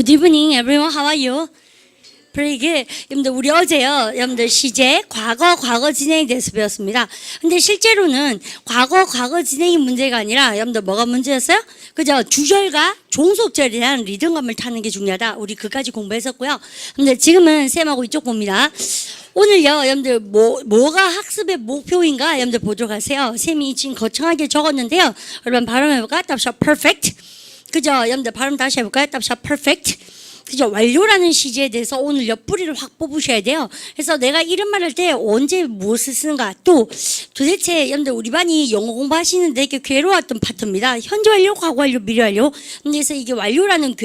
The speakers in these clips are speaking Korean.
Good evening, everyone. How are you? Pretty good. 여러분들 우리 어제요, 여러분들 시제 과거 진행에 대해서 배웠습니다. 근데 실제로는 과거 진행이 문제가 아니라 여러분들 뭐가 문제였어요? 그죠? 주절과 종속절에 대한 리듬감을 타는 게 중요하다. 우리 그까지 공부했었고요. 근데 지금은 쌤하고 이쪽 봅니다. 오늘요, 여러분들 뭐가 학습의 목표인가 여러분들 보도록 하세요. 쌤이 지금 거창하게 적었는데요. 여러분 발음해볼까? 답샷 perfect. 그죠? 여러분들 발음 다시 해볼까요? 답샷 perfect. 그죠? 완료라는 시제에 대해서 오늘 옆구리를 확 뽑으셔야 돼요. 그래서 내가 이런 말 할 때 언제 무엇을 쓰는가, 또 도대체 여러분들 우리 반이 영어 공부하시는데 되게 괴로웠던 파트입니다. 현재 완료, 과거 완료, 미래 완료. 그래서 이게 완료라는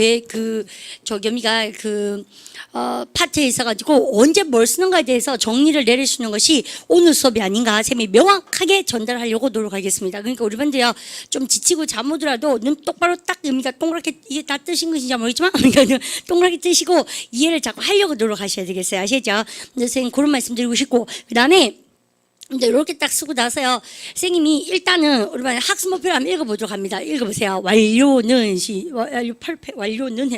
파트에 있어가지고 언제 뭘 쓰는가에 대해서 정리를 내려주는 것이 오늘 수업이 아닌가 쌤이 명확하게 전달하려고 노력하겠습니다. 그러니까 우리 반도요, 좀 지치고 잠 오더라도 눈 똑바로 딱 엽니다. 동그랗게, 이게 다 뜨신 것인지 모르겠지만 동그랗게 뜨시고 이해를 자꾸 하려고 노력하셔야 되겠어요. 아시죠? 근데 선생님 그런 말씀 드리고 싶고, 그 다음에 근데 이렇게 딱 쓰고 나서요, 선생님이 일단은 우리 반 학습 목표를 한번 읽어보도록 합니다. 읽어보세요. 완료는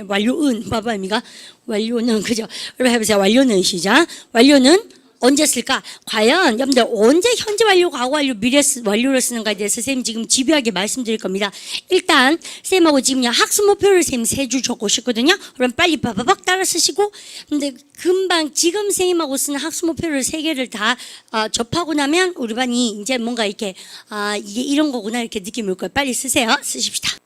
완료은 봐봐입니까? 완료는, 그죠? 여러분 해보세요. 완료는 시작. 완료는 언제 쓸까? 과연 여러분들 언제 현재 완료, 과거 완료, 미래 완료를 쓰는가에 대해서 선생님 지금 집요하게 말씀드릴 겁니다. 일단 쌤하고 지금요 학습 목표를 쌤 3줄 적고 싶거든요. 그럼 빨리 바바박 따라 쓰시고, 근데 금방 지금 선생님하고 쓰는 학습 목표를 3개를 다 접하고 나면 우리 반이 이제 뭔가 이렇게 이게 이런 거구나 이렇게 느낌이 올 거예요. 빨리 쓰세요. 쓰십시다.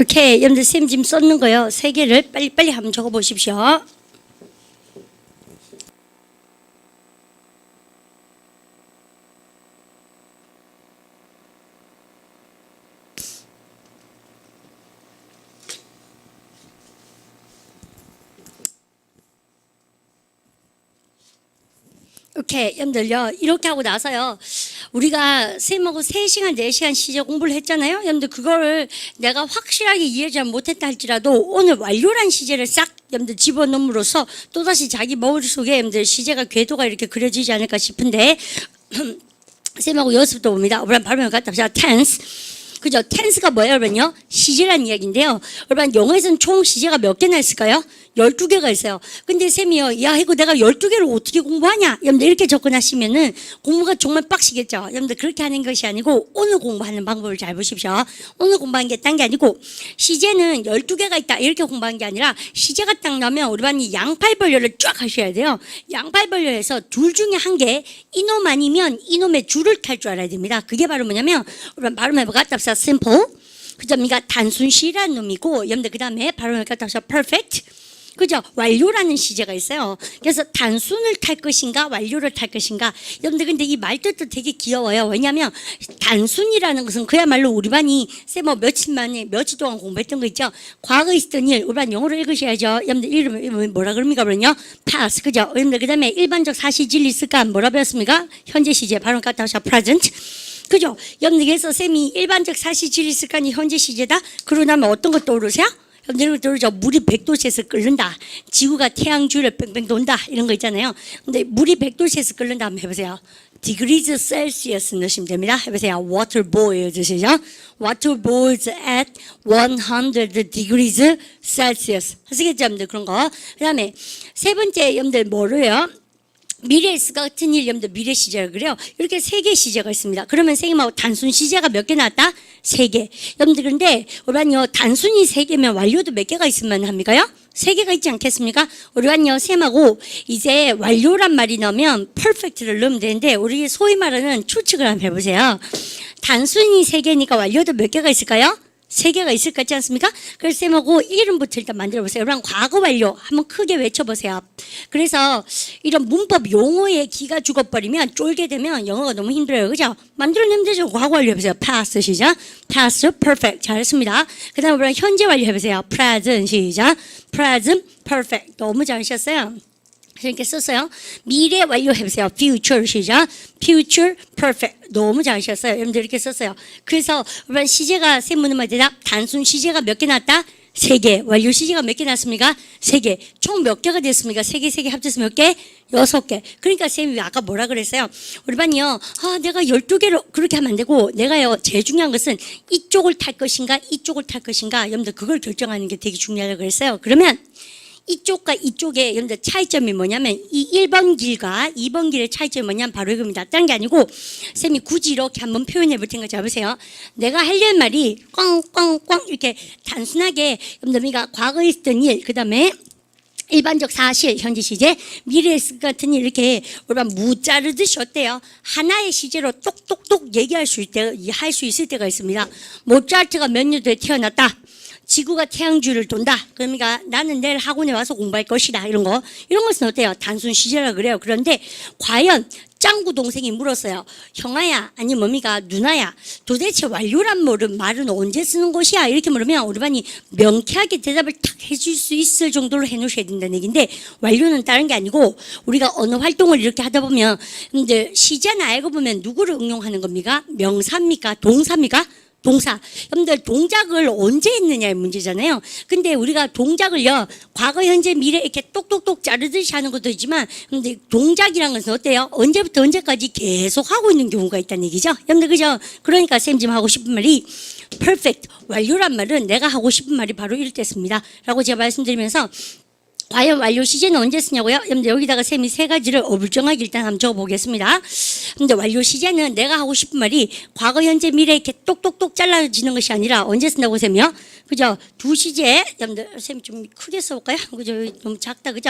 오케이. 여러분들 쌤 지금 썼는 거요 3개를 빨리 한번 적어 보십시오. 오케이. 여러분들요, 이렇게 하고 나서요, 우리가 쌤하고 3시간, 4시간 시제 공부를 했잖아요. 여러분들 그거를 내가 확실하게 이해 잘 못했다 할지라도 오늘 완료란 시제를 싹 여러분들 집어넣음으로써 또다시 자기 머릿속에 여러분들 시제가 궤도가 이렇게 그려지지 않을까 싶은데 쌤하고 연습도 봅니다. 우리 발음을 갖다 봅시다. tense. 그죠? tense가 뭐예요, 여러분요? 시제란 이야기인데요. 여러분 영어에서는 총 시제가 몇 개나 있을까요? 12개가 있어요. 근데 쌤이요, 야, 이거 내가 12개를 어떻게 공부하냐? 여러분들 이렇게 접근하시면은 공부가 정말 빡시겠죠? 여러분들 그렇게 하는 것이 아니고 오늘 공부하는 방법을 잘 보십시오. 오늘 공부한 게 딴 게 아니고 시제는 12개가 있다 이렇게 공부한 게 아니라 시제가 딱 나면 우리 반이 양팔벌려를 쫙 하셔야 돼요. 양팔벌려에서 둘 중에 한 개, 이놈 아니면 이놈의 줄을 탈 줄 알아야 됩니다. 그게 바로 뭐냐면 우리 반 발음해보가 답사 simple. 그죠? 그러니까 단순시라는 놈이고, 여러분들 그 다음에 발음해보가 답사 perfect. 그죠? 완료라는 시제가 있어요. 그래서 단순을 탈 것인가 완료를 탈 것인가. 여러분들 근데 이 말뜻도 되게 귀여워요. 왜냐하면 단순이라는 것은 그야말로 우리 반이 쌤 며칠 동안 공부했던 거 있죠. 과거에 있었던 일, 우리 반 영어로 읽으셔야죠. 여러분들 이름 뭐라 그럽니까? 그러면요 past. 그죠? 여러분들 그 다음에 일반적 사실진리 있을까? 뭐라 배웠습니까? 현재 시제 발음 갖다 하셔 present. 그죠? 여러분들 그래서 쌤이 일반적 사실진리 있을까니 현재 시제다. 그러고 나면 어떤 것 떠오르세요? 여러분 들으죠? 물이 100도씨에서 끓는다. 지구가 태양 주위를 뺑뺑 돈다. 이런 거 있잖아요. 근데 물이 100도씨에서 끓는다 한번 해보세요. degrees Celsius 넣으시면 됩니다. 해보세요. water boils 이죠? water boils at 100 degrees Celsius. 하시겠죠, 여러분들? 그런 거. 그 다음에 세 번째, 여러분들 뭐로요? 미래 같은 일, 여러분들 미래 시제를 그래요. 이렇게 세 개 시제가 있습니다. 그러면 선생님하고 단순 시제가 몇 개 나왔다? 세 개. 여러분들 그런데 우리는요 단순히 세 개면 완료도 몇 개가 있으면 합니까요? 세 개가 있지 않겠습니까? 우리는요 쌤하고 이제 완료란 말이 나오면 perfect를 넣으면 되는데 우리 소위 말하는 추측을 한번 해보세요. 단순히 세 개니까 완료도 몇 개가 있을까요? 세 개가 있을 것 같지 않습니까? 그래서 쌤하고 이름부터 일단 만들어 보세요. 그럼 과거 완료 한번 크게 외쳐보세요. 그래서 이런 문법 용어에 기가 죽어버리면 쫄게 되면 영어가 너무 힘들어요. 그죠? 만들어내면 되죠. 과거 완료 해보세요. past 시작. past perfect 잘했습니다. 그 다음에 우리 현재 완료 해보세요. present 시작. present perfect 너무 잘하셨어요. 이렇게 썼어요. 미래 완료해보세요. future 시작. future perfect 너무 잘하셨어요. 여러분들 이렇게 썼어요. 그래서 우리 시제가 세 문제만 대답. 단순 시제가 몇 개 났다? 세 개. 완료 시제가 몇 개 났습니까? 세 개. 총 몇 개가 됐습니까? 세 개 합쳐서 몇 개? 6개. 그러니까 쌤이 아까 뭐라 그랬어요? 우리 반이요. 내가 12개로 그렇게 하면 안 되고 내가요 제일 중요한 것은 이쪽을 탈 것인가 이쪽을 탈 것인가 여러분들 그걸 결정하는 게 되게 중요하다고 그랬어요. 그러면 이쪽과 이쪽의 여러분들 차이점이 뭐냐면 이 1번 길과 2번 길의 차이점이 뭐냐면 바로 이겁니다. 다른 게 아니고 쌤이 굳이 이렇게 한번 표현해 볼 테니까 잡으세요. 내가 하려는 말이 꽝꽝꽝 이렇게 단순하게 여러분들 과거에 있었던 일 그 다음에 일반적 사실, 현재 시제, 미래 같은 일 이렇게 우리가 무자르듯이 어때요? 하나의 시제로 똑똑똑 얘기할 수 있을 때가 있습니다. 모차르트가 몇 년도에 태어났다. 지구가 태양주를 돈다. 그러니까 나는 내일 학원에 와서 공부할 것이다. 이런 것은 어때요? 단순 시제라 그래요. 그런데 과연 짱구 동생이 물었어요. 형아야, 아니 뭡니까? 누나야, 도대체 완료란 말은 언제 쓰는 것이야? 이렇게 물으면 우리 반이 명쾌하게 대답을 탁 해줄 수 있을 정도로 해놓으셔야 된다는 얘기인데 완료는 다른 게 아니고 우리가 어느 활동을 이렇게 하다 보면 근데 시제는 알고 보면 누구를 응용하는 겁니까? 명사입니까? 동사입니까? 동사. 여러분들 동작을 언제 했느냐의 문제잖아요. 근데 우리가 동작을요, 과거, 현재, 미래 이렇게 똑똑똑 자르듯이 하는 것도 있지만, 근데 동작이란 것은 어때요? 언제부터 언제까지 계속 하고 있는 경우가 있다는 얘기죠. 여러분들 그죠? 그러니까 쌤 지금 하고 싶은 말이 perfect, 완료란 말은 내가 하고 싶은 말이 바로 이럴 때습니다. 라고 제가 말씀드리면서 과연 완료 시제는 언제 쓰냐고요? 여러분들 여기다가 쌤이 세 가지를 어불정하게 일단 한번 적어보겠습니다. 근데 완료 시제는 내가 하고 싶은 말이 과거, 현재, 미래 이렇게 똑똑똑 잘라지는 것이 아니라 언제 쓴다고 쌤이요? 그죠? 두 시제. 여러분들 쌤이 좀 크게 써볼까요? 그죠? 너무 작다. 그죠?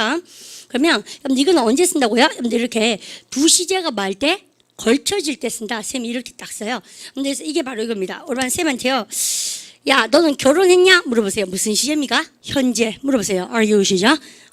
그러면 여러분들 이건 언제 쓴다고요? 여러분들 이렇게 두 시제가 말 때 걸쳐질 때 쓴다. 쌤이 이렇게 딱 써요. 근데 이게 바로 이겁니다. 오르반 쌤한테요. 야, 너는 결혼했냐? 물어보세요. 무슨 시제입니까? 현재. 물어보세요. Are you 시죠?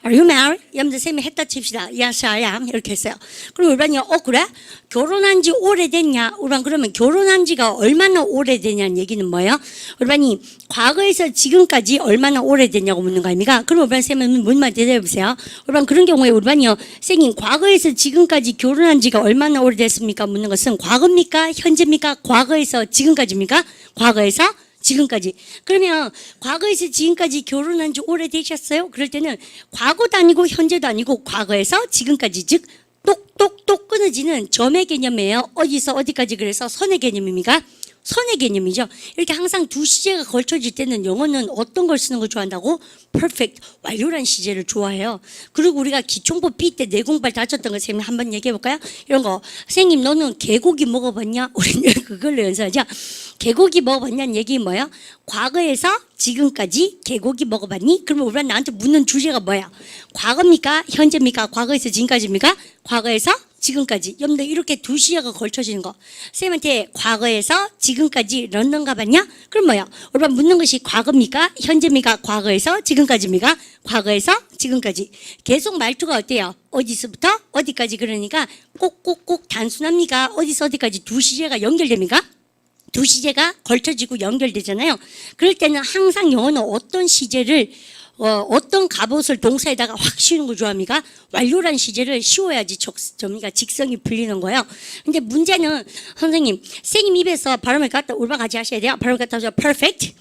Are you married? 여러분들 쌤이 했다 칩시다. Yes, I am. 이렇게 했어요. 그럼 우리반이 그래? 결혼한 지 오래됐냐? 우리반 그러면 결혼한 지가 얼마나 오래되냐는 얘기는 뭐예요? 우리반이 과거에서 지금까지 얼마나 오래됐냐고 묻는 거 아닙니까? 그럼 우리반 쌤은 뭔말 대답해 보세요. 우리반 그런 경우에 우리반이요. 쌤이 과거에서 지금까지 결혼한 지가 얼마나 오래됐습니까? 묻는 것은 과거입니까? 현재입니까? 과거에서 지금까지입니까? 과거에서 지금까지. 그러면 과거에서 지금까지 결혼한 지 오래되셨어요? 그럴 때는 과거도 아니고 현재도 아니고 과거에서 지금까지 즉 똑똑똑 끊어지는 점의 개념이에요. 어디서 어디까지 그래서 선의 개념입니까? 선의 개념이죠. 이렇게 항상 두 시제가 걸쳐질 때는 영어는 어떤 걸 쓰는 걸 좋아한다고? perfect, 완료란 시제를 좋아해요. 그리고 우리가 기총법 B 때 내공발 다쳤던 거 선생님 한번 얘기해 볼까요? 이런 거. 선생님 너는 개고기 먹어봤냐? 우리는 그걸로 연습하죠. 개고기 먹어봤냐는 얘기 뭐예요? 과거에서 지금까지 개고기 먹어봤니? 그러면 우리가 나한테 묻는 주제가 뭐야? 과거입니까? 현재입니까? 과거에서 지금까지입니까? 과거에서 지금까지. 여러분들 이렇게 두 시제가 걸쳐지는 거. 쌤한테 과거에서 지금까지 런던 가봤냐? 그럼 뭐야? 우리가 묻는 것이 과거입니까? 현재입니까? 과거에서 지금까지입니까? 과거에서 지금까지. 계속 말투가 어때요? 어디서부터 어디까지 그러니까 꼭꼭꼭 단순합니까? 어디서 어디까지 두 시제가 연결됩니까? 두 시제가 걸쳐지고 연결되잖아요. 그럴 때는 항상 영어는 어떤 시제를 어떤 갑옷을 동사에다가 확 씌우는 거 좋아합니까? 완료란 시제를 씌워야지 직성이 풀리는 거예요. 근데 문제는 선생님 입에서 발음을 갖다 올바같이 하셔야 돼요. 발음을 갖다 하셔 perfect,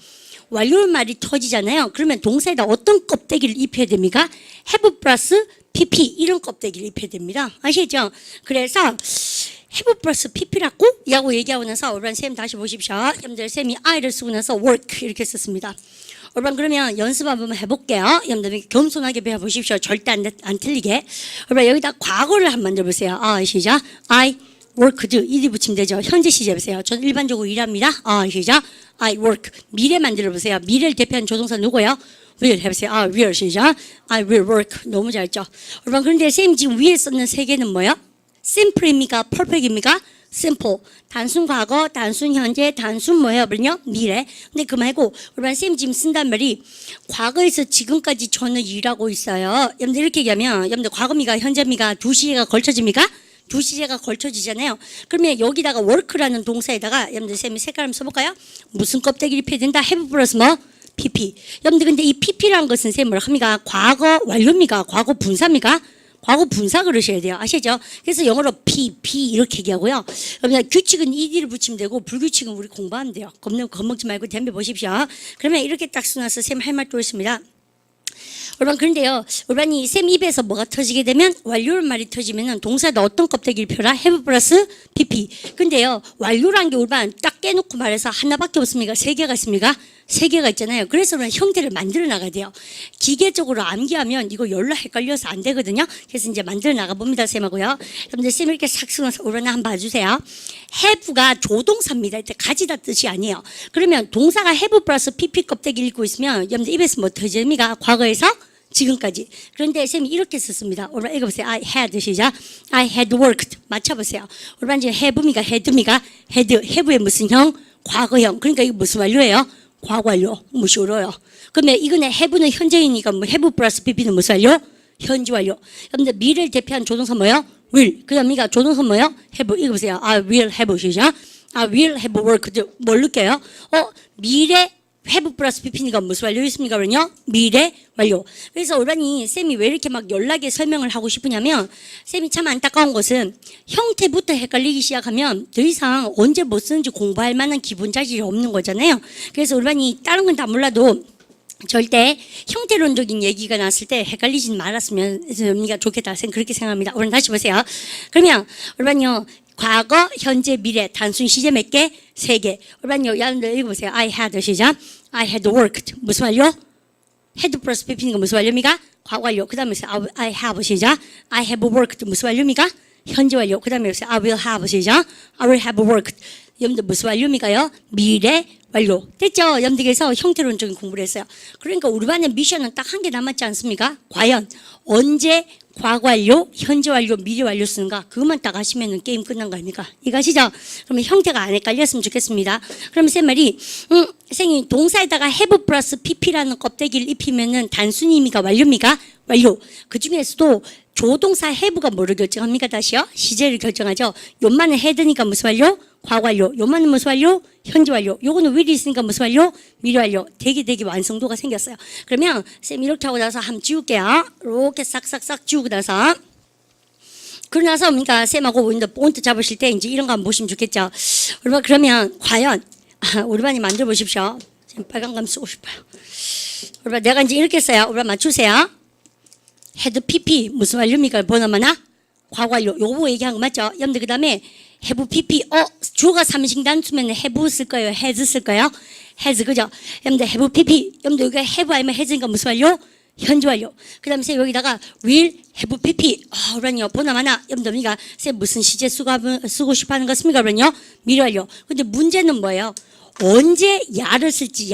완료 말이 터지잖아요. 그러면 동사에다 어떤 껍데기를 입혀야 됩니까? have 플러스 pp 이런 껍데기를 입혀야 됩니다. 아시죠? 그래서 have 플러스 pp라고 라고 얘기하고 나서 여러분 쌤 다시 보십시오. 여러분들 쌤이 I를 쓰고 나서 work 이렇게 썼습니다. 여러분 그러면 연습 한번 해볼게요. 여러분들 겸손하게 배워보십시오. 절대 안 틀리게. 여러분 여기다 과거를 한번 만들어보세요. 시작. I worked 이리 붙이면 되죠. 현재 시제 보세요. 저는 일반적으로 일합니다. 시작. I work 미래 만들어보세요. 미래를 대표하는 조동사 누구예요? will 해보세요. will 시작. I will work 너무 잘했죠. 여러분 그런데 쌤 지금 위에 썼는 세 개는 뭐예요? simple입니까? perfect입니까? simple. 단순 과거, 단순 현재, 단순 뭐예요? 미래. 근데 그 말고 여러분 쌤 지금 쓴단 말이 과거에서 지금까지 저는 일하고 있어요. 여러분들 이렇게 얘기하면 여러분들 과거입니까? 현재입니까? 두 시제가 걸쳐집니까? 두 시제가 걸쳐지잖아요. 그러면 여기다가 work라는 동사에다가 여러분들 쌤이 색깔 한번 써볼까요? 무슨 껍데기를 입혀야 된다? have 플러스 뭐? pp. 여러분들 근데 이 pp라는 것은 쌤 뭐라 합니까? 과거 완료입니까? 과거 분사입니까? 과거 분사 그러셔야 돼요. 아시죠? 그래서 영어로 PP 이렇게 얘기하고요. 그러면 규칙은 ED를 붙이면 되고 불규칙은 우리 공부하면 돼요. 겁먹지 말고 덤벼 보십시오. 그러면 이렇게 딱 써놔서 쌤 할 말 또 있습니다. 여러분 그런데요. 여러분이 쌤 입에서 뭐가 터지게 되면 완료란 말이 터지면은 동사에다 어떤 껍데기를 펴라? have 플러스 pp. 근데요. 완료란 게 여러분 딱 깨놓고 말해서 하나밖에 없습니까? 세 개가 있습니까? 세 개가 있잖아요. 그래서 우리는 형태를 만들어 나가야 돼요. 기계적으로 암기하면 이거 열로 헷갈려서 안 되거든요. 그래서 이제 만들어 나가 봅니다, 쌤하고요. 여러분들 쌤 이렇게 싹 쓰면서 우리는 한번 봐주세요. have가 조동사입니다. 가지다 뜻이 아니에요. 그러면 동사가 have 플러스 pp 껍데기 읽고 있으면 여러분들 입에서 뭐 터집니까? 과거에서 지금까지. 그런데 쌤이 이렇게 썼습니다. 여러분 읽어보세요. I had 시작. I had worked. 맞춰보세요. 여러분 지금 have입니까? had입니까? have의 무슨 형? 과거형. 그러니까 이거 무슨 완료예요? 과거 완료. 무시 어려요. 그러면 이거는 have는 현재이니까 뭐 have 플러스 pp는 무슨 완료? 현재 완료. 여러분들 미래를 대표하는 조동사 뭐예요? will. 그 다음에 조동사 뭐예요? have. 읽어보세요. I will have 시작. I will have worked. 뭘 느껴요? 미래 have 플러스 pp니까 무슨 완료 있습니까? 그러냐? 미래 완료. 그래서 올바니 쌤이 왜 이렇게 막 연락에 설명을 하고 싶으냐면 쌤이 참 안타까운 것은 형태부터 헷갈리기 시작하면 더 이상 언제 뭐 쓰는지 공부할 만한 기본 자질이 없는 거잖아요. 그래서 올바니 다른 건 다 몰라도 절대 형태론적인 얘기가 나왔을 때 헷갈리지 말았으면 좋겠다. 그렇게 생각합니다. 오늘 다시 보세요. 그러면 올바니요. 과거, 현재, 미래 단순 시제 몇 개? 세 개. 여러분요, 여러분들 읽어보세요. I had 시작. I had worked. 무슨 완료? had 플러스 pp니까 무슨 완료입니까? 과거 완료. 그 다음에 I have 시작. I have worked. 무슨 완료입니까? 현재 완료. 그 다음에 I will have 시작. I will have worked. 여러분들 무슨 완료입니까요? 미래 완료. 됐죠? 여러분들께서 형태론적인 공부를 했어요. 그러니까 우리 반의 미션은 딱 한 개 남았지 않습니까? 과연 언제 과거 완료, 현재 완료, 미래 완료 쓰는가? 그것만 딱 아시면 게임 끝난 거 아닙니까? 이거 아시죠? 그러면 형태가 안 헷갈렸으면 좋겠습니다. 그러면 쌤 말이 선생님 동사에다가 have 플러스 pp라는 껍데기를 입히면은 단순히입니까? 완료입니까? 완료. 그 중에서도 조동사 have가 뭐를 결정합니까? 다시요? 시제를 결정하죠. 요만은 had니까 무슨 완료? 과거 완료. 요만은 무슨 완료? 현재 완료. 요거는 will이 있으니까 무슨 완료? 미래 완료. 되게 완성도가 생겼어요. 그러면 쌤 이렇게 하고 나서 한번 지울게요. 이렇게 싹싹싹 지우고 나서 그러고 나서 그러니까 쌤하고 본트 잡으실 때 이제 이런 거 한번 보시면 좋겠죠. 여러분 그러면 과연 우리 반이 만들어 보십시오. 쌤 빨간 감 쓰고 싶어요. 여러분 내가 이제 이렇게 써요. 여러분 맞추세요. had pp 무슨 완료입니까? 번호만나 과거 완료. 요거 얘기한 거 맞죠? 여러분들 그 다음에 have pp 주어가 삼식 단수면 have 쓸 거예요? has 쓸 거예요? has 그죠? 여러분들 have pp 여러분들 여기가 have 아니면 has니까 무슨 완료? 현재 완료. 그 다음에 쌤 여기다가 will have pp 그러니요 보나마나 여러분들 그러니까 쌤 무슨 시제 쓰고 싶어 하는 것입니까? 그러니요 미래 완료. 근데 문제는 뭐예요? 언제 야를 쓸지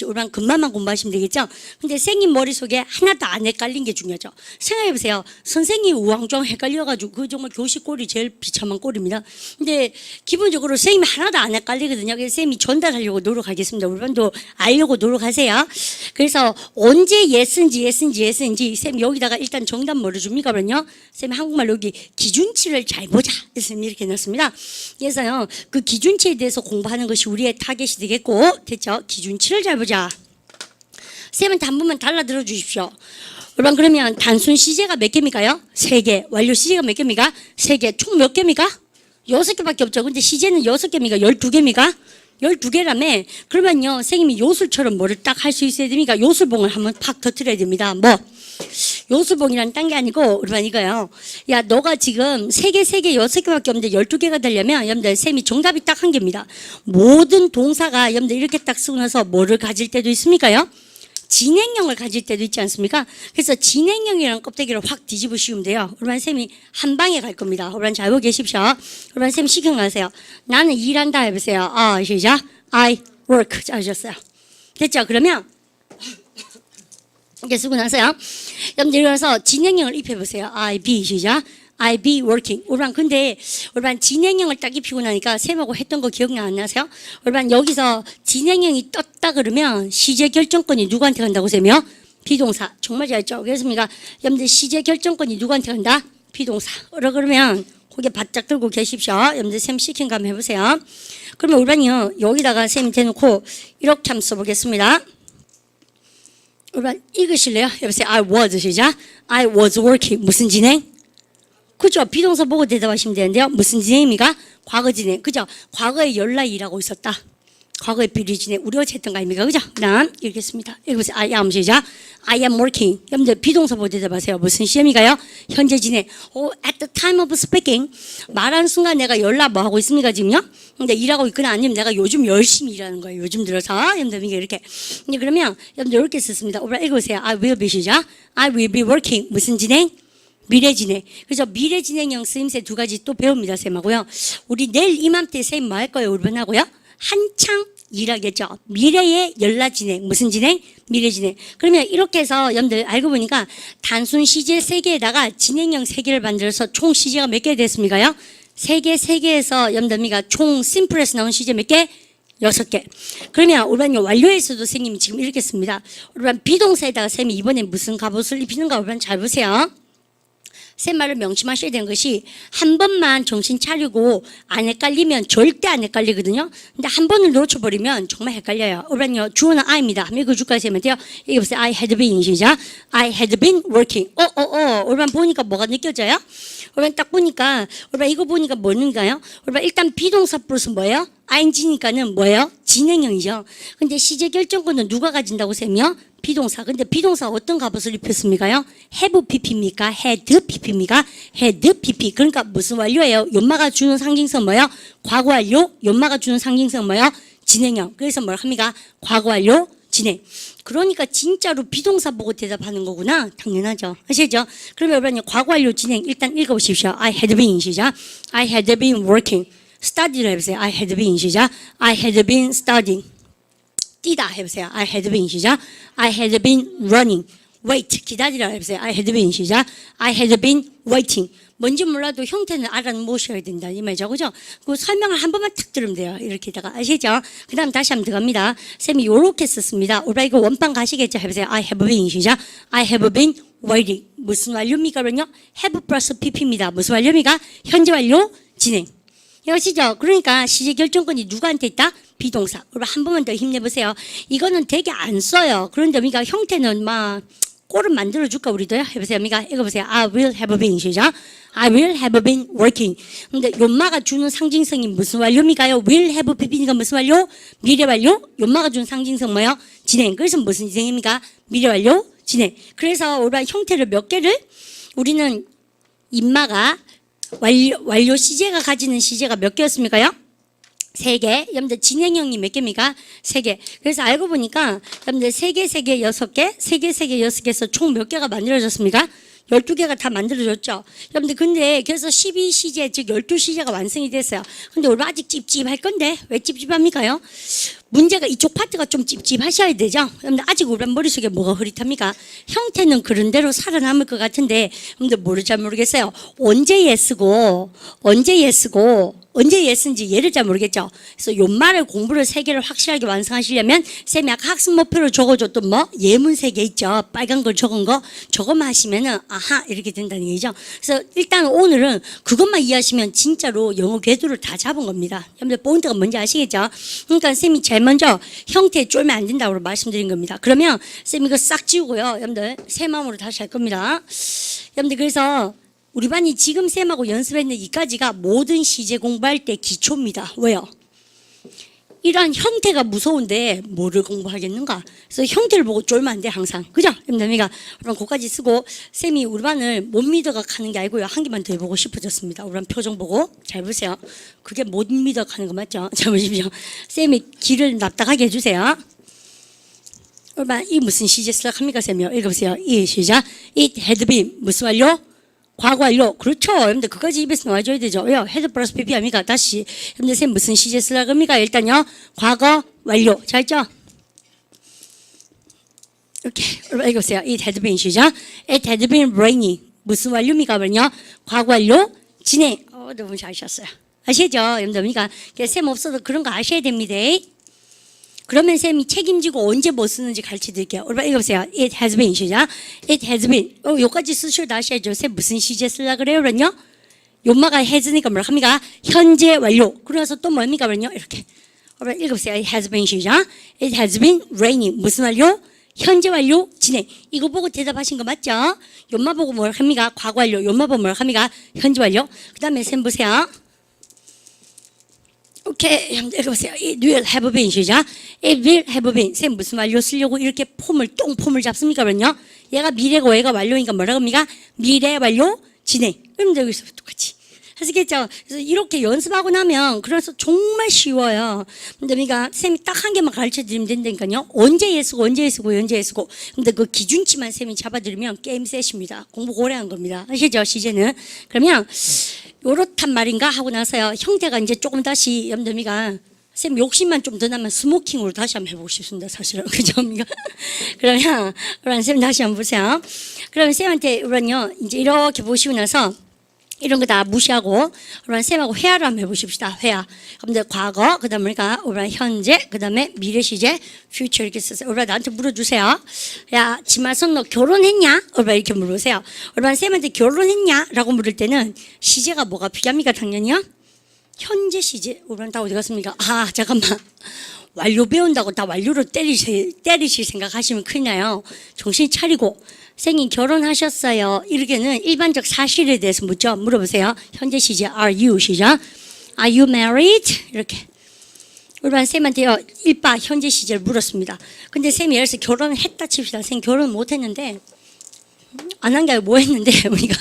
오르만 금방만 공부하시면 되겠죠. 근데 선생님 머릿속에 하나도 안 헷갈린 게 중요하죠. 생각해보세요. 선생님이 우왕좌왕 헷갈려가지고 그 정말 교실 꼴이 제일 비참한 꼴입니다. 근데 기본적으로 선생님이 하나도 안 헷갈리거든요. 그래서 선생님이 전달하려고 노력하겠습니다. 우리반도 알려고 노력하세요. 그래서 언제 예스인지 쌤 여기다가 일단 정답 뭐를 줍니까? 그러면요 쌤 한국말 여기 기준치를 잘 보자. 그래서 이렇게 넣습니다. 그래서요 그 기준치에 대해서 공부하는 것이 우리의 타겟이 되겠고 됐죠? 기준치를 잘 보자. 쌤은 단번만 달라 들어 주십시오. 여러분 그러면 단순 시제가 몇 개입니까요? 3개. 완료 시제가 몇 개입니까? 3개. 총 몇 개입니까? 6개밖에 없죠. 근데 시제는 6개입니까? 12개입니까? 12개라며. 그러면요, 선생님이 요술처럼 뭐를 딱 할 수 있어야 됩니까? 요술봉을 한번 팍 터뜨려야 됩니다. 뭐? 요술봉이란 딴 게 아니고, 그러면 이거요. 야, 너가 지금 3개, 6개밖에 없는데 12개가 되려면, 여러분들, 쌤이 정답이 딱 한 개입니다. 모든 동사가, 여러분들, 이렇게 딱 쓰고 나서 뭐를 가질 때도 있습니까요? 진행형을 가질 때도 있지 않습니까? 그래서 진행형이라는 껍데기를 확 뒤집어 씌우면 돼요. 그러면 쌤이 한 방에 갈 겁니다. 그러면 잘 보고 계십시오. 그러면 쌤 시켜가세요. 나는 일한다 해보세요. 시작. I work. 잘하셨어요. 됐죠? 그러면 이렇게 쓰고 나서요. 여러분들 일어나서 진행형을 입혀보세요. I be. 시작. I be working. 우리반 근데 우리반 진행형을 딱 입히고 나니까 쌤하고 했던 거 기억나 안 나세요? 우리반 여기서 진행형이 떴다 그러면 시제 결정권이 누구한테 간다고 쌤이요? 비동사. 정말 잘했죠? 그렇습니까? 여러분들 시제 결정권이 누구한테 간다? 비동사. 그러면 고개 바짝 들고 계십시오. 여러분들 쌤 시킨 거 한번 해보세요. 그러면 우리반이요 여기다가 쌤 대놓고 이렇게 한번 써보겠습니다. 우리반 읽으실래요? 여보세요. I was. 시작. I was working. 무슨 진행? 그죠? 비동사 보고 대답하시면 되는데요. 무슨 진행입니까? 과거 진행. 그죠? 과거에 열라이 일하고 있었다. 과거에 비리 진행. 우리 어제 했던 거 아닙니까? 그죠? 그 다음 읽겠습니다. 읽으세요. I am. 시작. I am working. 여러분들 비동사 보고 대답하세요. 무슨 시험인가요? 현재 진행. At the time of speaking. 말하는 순간 내가 열라 뭐 하고 있습니까? 지금요? 근데 일하고 있거나 아니면 내가 요즘 열심히 일하는 거예요. 요즘 들어서. 여러분들 이렇게. 그러면 여러분들 이렇게 썼습니다. 읽으세요. I will be. 시작. I will be working. 무슨 진행? 미래 진행. 그래서 미래 진행형 쓰임새 2가지 또 배웁니다, 쌤하고요. 우리 내일 이맘때 쌤 뭐 할 거예요, 우리반하고요? 한창 일하겠죠. 미래의 열라 진행. 무슨 진행? 미래 진행. 그러면 이렇게 해서 여러분들 알고 보니까 단순 시제 3개에다가 진행형 3개를 만들어서 총 시제가 몇 개 됐습니까요? 3개에서 여러분들 총 심플에서 나온 시제 몇 개? 6개. 그러면 우리반 완료에서도 선생님이 지금 이렇게 씁니다. 우리반 비동사에다가 쌤이 이번에 무슨 갑옷을 입히는가 우리반 잘 보세요. 쌤 말을 명심하셔야 되는 것이 한 번만 정신 차리고 안 헷갈리면 절대 안 헷갈리거든요. 근데 한 번을 놓쳐버리면 정말 헷갈려요. 우리는요 주어는 I입니다. 한번 읽어줄까요? 쌤한테요. 이게 보세요. I had been. 시작. I had been working. 우리만 보니까 뭐가 느껴져요? 우리만 딱 보니까 우리만 이거 보니까 뭐는가요? 우리만 일단 비동사 플러스 뭐예요? ing니까는 뭐예요? 진행형이죠. 근데 시제 결정권은 누가 가진다고 쌤이요? 비동사. 근데 비동사 어떤 갑옷을 입혔습니까요? have pp입니까? had pp입니까? had pp. 그러니까 무슨 완료예요? 연마가 주는 상징성 뭐예요? 과거 완료. 연마가 주는 상징성 뭐예요? 진행형. 그래서 뭘 합니까? 과거 완료. 진행. 그러니까 진짜로 비동사 보고 대답하는 거구나. 당연하죠. 아시죠? 그러면 여러분 과거 완료 진행 일단 읽어보십시오. I had been. 시작. I had been working. study를 해보세요. I had been. 시작. I had been studying. 뛰다 해보세요. I had been. 시작. I had been running. wait. 기다리라 해보세요. I had been. 시작. I had been waiting. 뭔지 몰라도 형태는 알아보셔야 된다. 이 말이죠. 그죠? 그 설명을 한 번만 탁 들으면 돼요. 이렇게다가. 아시죠? 그 다음 다시 한번 들어갑니다. 쌤이 요렇게 썼습니다. 우리 이거 원판 가시겠죠? 해보세요. I have been. 시작. I have been waiting. 무슨 완료입니까? 그러면요. have 플러스 pp입니다. 무슨 완료입니까? 현재 완료 진행. 아시죠? 그러니까 시제 결정권이 누구한테 있다? 비동사. 그럼 한 번만 더 힘내보세요. 이거는 되게 안 써요. 그런데 우리가 형태는 막 꼴을 만들어줄까 우리도요? 해보세요. 이거 보세요. I will have been. 시작. I will have been working. 근데 연마가 주는 상징성이 무슨 완료입니까요? will have pp니까 무슨 완료? 미래 완료. 연마가 주는 상징성 뭐예요? 진행. 그래서 무슨 진행입니까? 미래 완료 진행. 그래서 우리가 형태를 몇 개를 우리는 인마가 완료 시제가 가지는 시제가 몇 개였습니까요? 3개. 여러분들 진행형이 몇 개입니까? 3개. 그래서 알고 보니까 여러분들 3개, 3개, 6개, 3개, 3개, 6개에서 총 몇 개가 만들어졌습니까? 12개가 다 만들어졌죠. 여러분들 근데 그래서 12시제 즉 12시제가 완성이 됐어요. 근데 우리 아직 찝찝할 건데 왜 찝찝합니까요? 문제가 이쪽 파트가 좀 찝찝하셔야 되죠. 여러분들 아직 우리 머릿속에 뭐가 흐릿합니까? 형태는 그런 대로 살아남을 것 같은데 여러분들 모를 잘 모르겠어요. 언제 예쓰고 언제 예쓴지 얘를 잘 모르겠죠. 그래서 요 말을 공부를 3개를 확실하게 완성하시려면 쌤이 아까 학습 목표로 적어줬던 뭐 예문 3개 있죠. 빨간 걸 적은 거 저것만 하시면은 아하 이렇게 된다는 얘기죠. 그래서 일단 오늘은 그것만 이해하시면 진짜로 영어 궤도를 다 잡은 겁니다. 여러분들 포인트가 뭔지 아시겠죠? 그러니까 쌤이 제일 먼저 형태에 쫄면 안 된다고 말씀드린 겁니다. 그러면 쌤 이거 싹 지우고요. 여러분들 새 마음으로 다시 할 겁니다. 여러분들 그래서 우리 반이 지금 쌤하고 연습했는 이까지가 모든 시제 공부할 때 기초입니다. 왜요? 이러한 형태가 무서운데 뭐를 공부하겠는가? 그래서 형태를 보고 쫄면 안 돼, 항상. 그죠? 그러니까 그럼 그거까지 쓰고 쌤이 우리 반을 못 믿어가 가는 게 아니고요. 한 개만 더 해보고 싶어졌습니다. 우리 반 표정 보고 잘 보세요. 그게 못 믿어 가는 거 맞죠? 잘 보십시오. 쌤이 길을 납작하게 해주세요. 우리 반이 무슨 시제 시작합니까, 쌤이요? 읽어보세요. 이 시작. It had been 무슨 완료? 과거 완료. 그렇죠. 여러분들 그까지 입에서 나와줘야 되죠. 왜요? 헤드 플러스 PP 합니까? 다시. 여러분들 쌤 무슨 시제 쓰려고 합니까? 일단요. 과거 완료. 잘 했죠? 이렇게. 읽어보세요. It had been 시작. It had been raining. 무슨 완료입니까? 그러면요. 과거 완료. 진행. 너무 잘하셨어요. 아시죠? 여러분들 그러니까 쌤 없어도 그런 거 아셔야 됩니다. 그러면 쌤이 책임지고 언제 뭐 쓰는지 가르쳐 드릴게요. 여러분 읽어보세요. It has been 시작. It has been. 요까지 쓰셔도 아셔야죠. 쌤 무슨 시제 쓰려고 그래요? 그러면요. 요마가 has니까 뭐라 합니까? 현재 완료. 그래서 또 뭡니까? 그러면요. 이렇게. 여러분 읽어보세요. It has been 시작. It has been raining. 무슨 완료? 현재 완료 진행. 이거 보고 대답하신 거 맞죠? 요마 보고 뭐라 합니까? 과거 완료. 요마 보고 뭐라 합니까? 현재 완료. 그 다음에 쌤 보세요. 오케이, 읽어보세요. It will have been 시작. It will have been. 쌤 무슨 완료 쓰려고 이렇게 똥폼을 잡습니까? 그러면요. 얘가 미래고 얘가 완료니까 뭐라고 합니까? 미래 완료 진행. 그럼 여기서 똑같이. 하시겠죠? 그래서 이렇게 연습하고 나면 그래서 정말 쉬워요. 근데 그러니까 쌤이 딱 한 개만 가르쳐 드리면 된다니까요. 언제 쓰고 언제 쓰고 언제 쓰고. 근데 그 기준치만 쌤이 잡아드리면 게임 셋입니다. 공부 오래 한 겁니다. 아시죠? 시제는. 그러면 요렇단 말인가 하고 나서요. 형태가 이제 조금 다시 염더미가 쌤 욕심만 좀 더 나면 스모킹으로 다시 한번 해보고 싶습니다. 사실은. 그죠? 그러면 쌤 다시 한번 보세요. 그러면 쌤한테 그러면요. 이제 이렇게 보시고 나서 이런 거 다 무시하고 그러면 쌤하고 회화를 한번 해보십시다. 회화. 그럼 과거, 그 다음에 우리가 현재, 그 다음에 미래 시제, future 이렇게 쓰세요. 우리가 나한테 물어주세요. 야, 지마선 너 결혼했냐? 우리가 이렇게 물으세요. 우리가 쌤한테 결혼했냐? 라고 물을 때는 시제가 뭐가 필요합니까? 당연히요. 현재 시제. 우리는 다 어디 갔습니까? 아, 잠깐만. 완료 배운다고 다 완료로 때리실 생각하시면 큰일 나요. 정신 차리고. 쌤이 결혼하셨어요. 이렇게는 일반적 사실에 대해서 묻죠. 물어보세요. 현재 시제 are you 시작. Are you married? 이렇게. 우리 쌤한테요. 일바 현재 시제를 물었습니다. 근데 쌤이 예를 들어서 결혼을 했다 칩시다. 쌤 결혼 못 했는데 안 한 게 아니고 뭐 했는데 우리가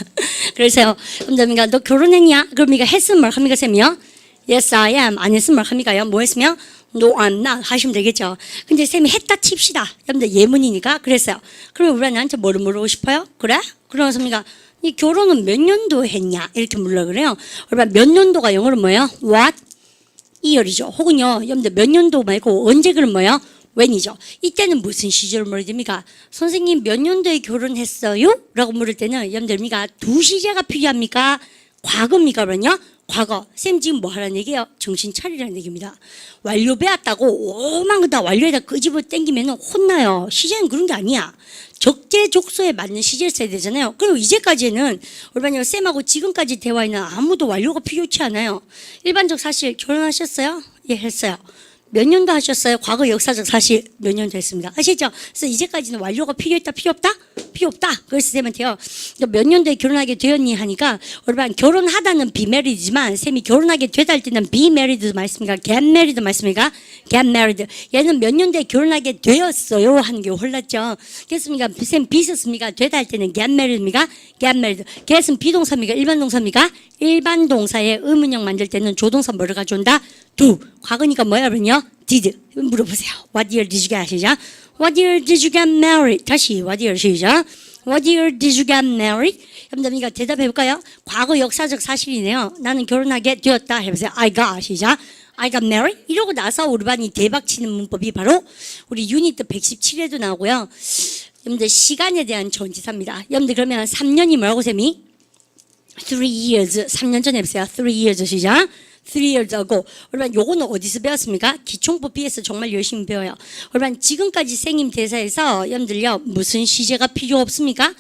그래서요. 그러니까 너 결혼했냐? 그럼 우리가 했으면 뭘 합니까 쌤이요? Yes I am. 안 했으면 뭘 합니까요? 뭐 했으면? No, I'm not 하시면 되겠죠. 근데 쌤이 했다 칩시다. 여러분들 예문이니까 그랬어요. 그러면 우리가 나한테 뭐를 물어보고 싶어요? 그래? 그러면서 우리가 이 결혼은 몇 년도 했냐? 이렇게 물어 그래요. 그러면 몇 년도가 영어로 뭐예요? What year이죠. 혹은요, 여러분들 몇 년도 말고 언제 그럼 뭐예요? when이죠. 이때는 무슨 시제로 물어야 됩니까? 선생님 몇 년도에 결혼했어요? 라고 물을 때는 여러분들 우리가 두 시제가 필요합니까? 과거입니까? 그러면요. 과거. 쌤 지금 뭐 하라는 얘기예요? 정신 차리라는 얘기입니다. 완료 배웠다고 오만 거 다 완료에다 끄집어 땡기면 혼나요. 시제는 그런 게 아니야. 적재적소에 맞는 시제를 써야 되잖아요. 그리고 이제까지는 우리 쌤하고 지금까지 대화에는 아무도 완료가 필요치 않아요. 일반적 사실 결혼하셨어요? 예, 했어요. 몇 년도 하셨어요? 과거 역사적 사실 몇 년도 했습니다. 아시죠? 그래서 이제까지는 완료가 필요했다? 필요 없다? 필요 없다. 그래서 쌤한테요. 몇 년도에 결혼하게 되었니? 하니까 여러분 결혼하다는 비메리드지만 쌤이 결혼하게 되다 할 때는 비메리드도 말씀입니까? get married 말씀입니까? get married. 얘는 몇 년도에 결혼하게 되었어요 하는 게 홀랐죠. 그렇습니까? 쌤 비 썼습니까? 되다 할 때는 get married입니까? get married. get은 비동사입니까? 일반 동사입니까? 일반 동사의 의문형 만들 때는 조동사 뭐를 가져온다? do. 과거니까 뭐야 그러면요? did. 물어보세요. What year did you get? 시작. What year did you get married? 다시 what year 시작. What year did you get married? 여러분들 대답해 볼까요? 과거 역사적 사실이네요. 나는 결혼하게 되었다. 해보세요. I got 시작. I got married. 이러고 나서 우리 반이 대박치는 문법이 바로 우리 유니트 117에도 나오고요. 여러분들 시간에 대한 전치사입니다. 여러분들 그러면 3년이 뭐라고 쌤이? 3 years. 3년 전에 해보세요. 3 years 시작. 3 years ago. 여러분 요거는 어디서 배웠습니까? 기총법 BS 정말 열심히 배워요. 여러분 지금까지 생임 대사에서 여러분들요 무슨 시제가 필요 없습니까?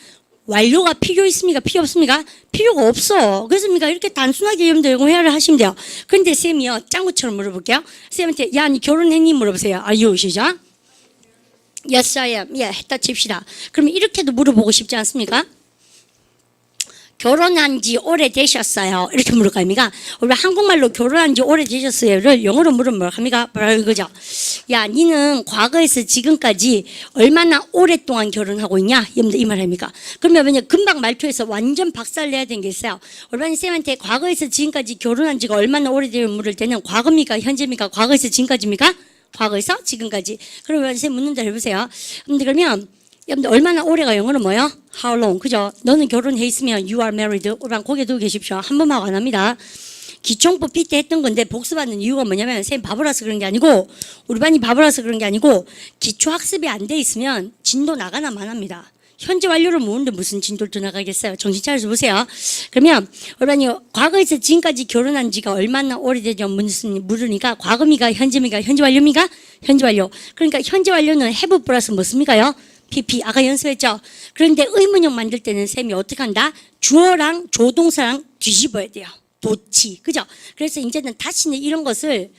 완료가 필요 있습니까? 필요 없습니까? 필요가 없어. 그렇습니까? 이렇게 단순하게 여러분들 회화를 하시면 돼요. 그런데 쌤이요 짱구처럼 물어볼게요. 쌤한테 야 니 결혼했니? 물어보세요. Are you 시작. Yes I am. 예, 했다 칩시다. 그러면 이렇게도 물어보고 싶지 않습니까? 결혼한 지 오래되셨어요. 이렇게 물을 거 아닙니까? 우리 한국말로 결혼한 지 오래되셨어요를 영어로 물으면 뭐라 합니까? 바로 이거죠. 야, 니는 과거에서 지금까지 얼마나 오랫동안 결혼하고 있냐? 이 말 아닙니까? 그러면 왜냐 금방 말투에서 완전 박살 내야 되는 게 있어요. 올바니 쌤한테 과거에서 지금까지 결혼한 지가 얼마나 오래되면 물을 때는 과거입니까? 현재입니까? 과거에서 지금까지입니까? 과거에서 지금까지. 그러면 쌤 묻는 대로 해보세요. 근데 그러면 여러분들 얼마나 오래가 영어로 뭐요? How long? 그죠? 너는 결혼해 있으면 you are married. 우리랑 고개 두고 계십시오. 한 번만 안 합니다. 기총법 삐때 했던 건데 복습하는 이유가 뭐냐면 선생님 바보라서 그런 게 아니고 우리 반이 바보라서 그런 게 아니고 기초학습이 안 돼 있으면 진도 나가나 마나입니다. 현재 완료를 모르는데 무슨 진도를 더 나가겠어요? 정신 차려서 보세요. 그러면 우리 반이 과거에서 지금까지 결혼한 지가 얼마나 오래되죠? 물으니까 과거입니까? 현재입니까? 현재 완료입니까? 현재 완료. 그러니까 현재 완료는 have 플러스 뭐습니까요? PP 아까 연습했죠. 그런데 의문형 만들 때는 쌤이 어떻게 한다? 주어랑 조동사랑 뒤집어야 돼요. 도치 그죠? 그래서 이제는 다시는 이런 것을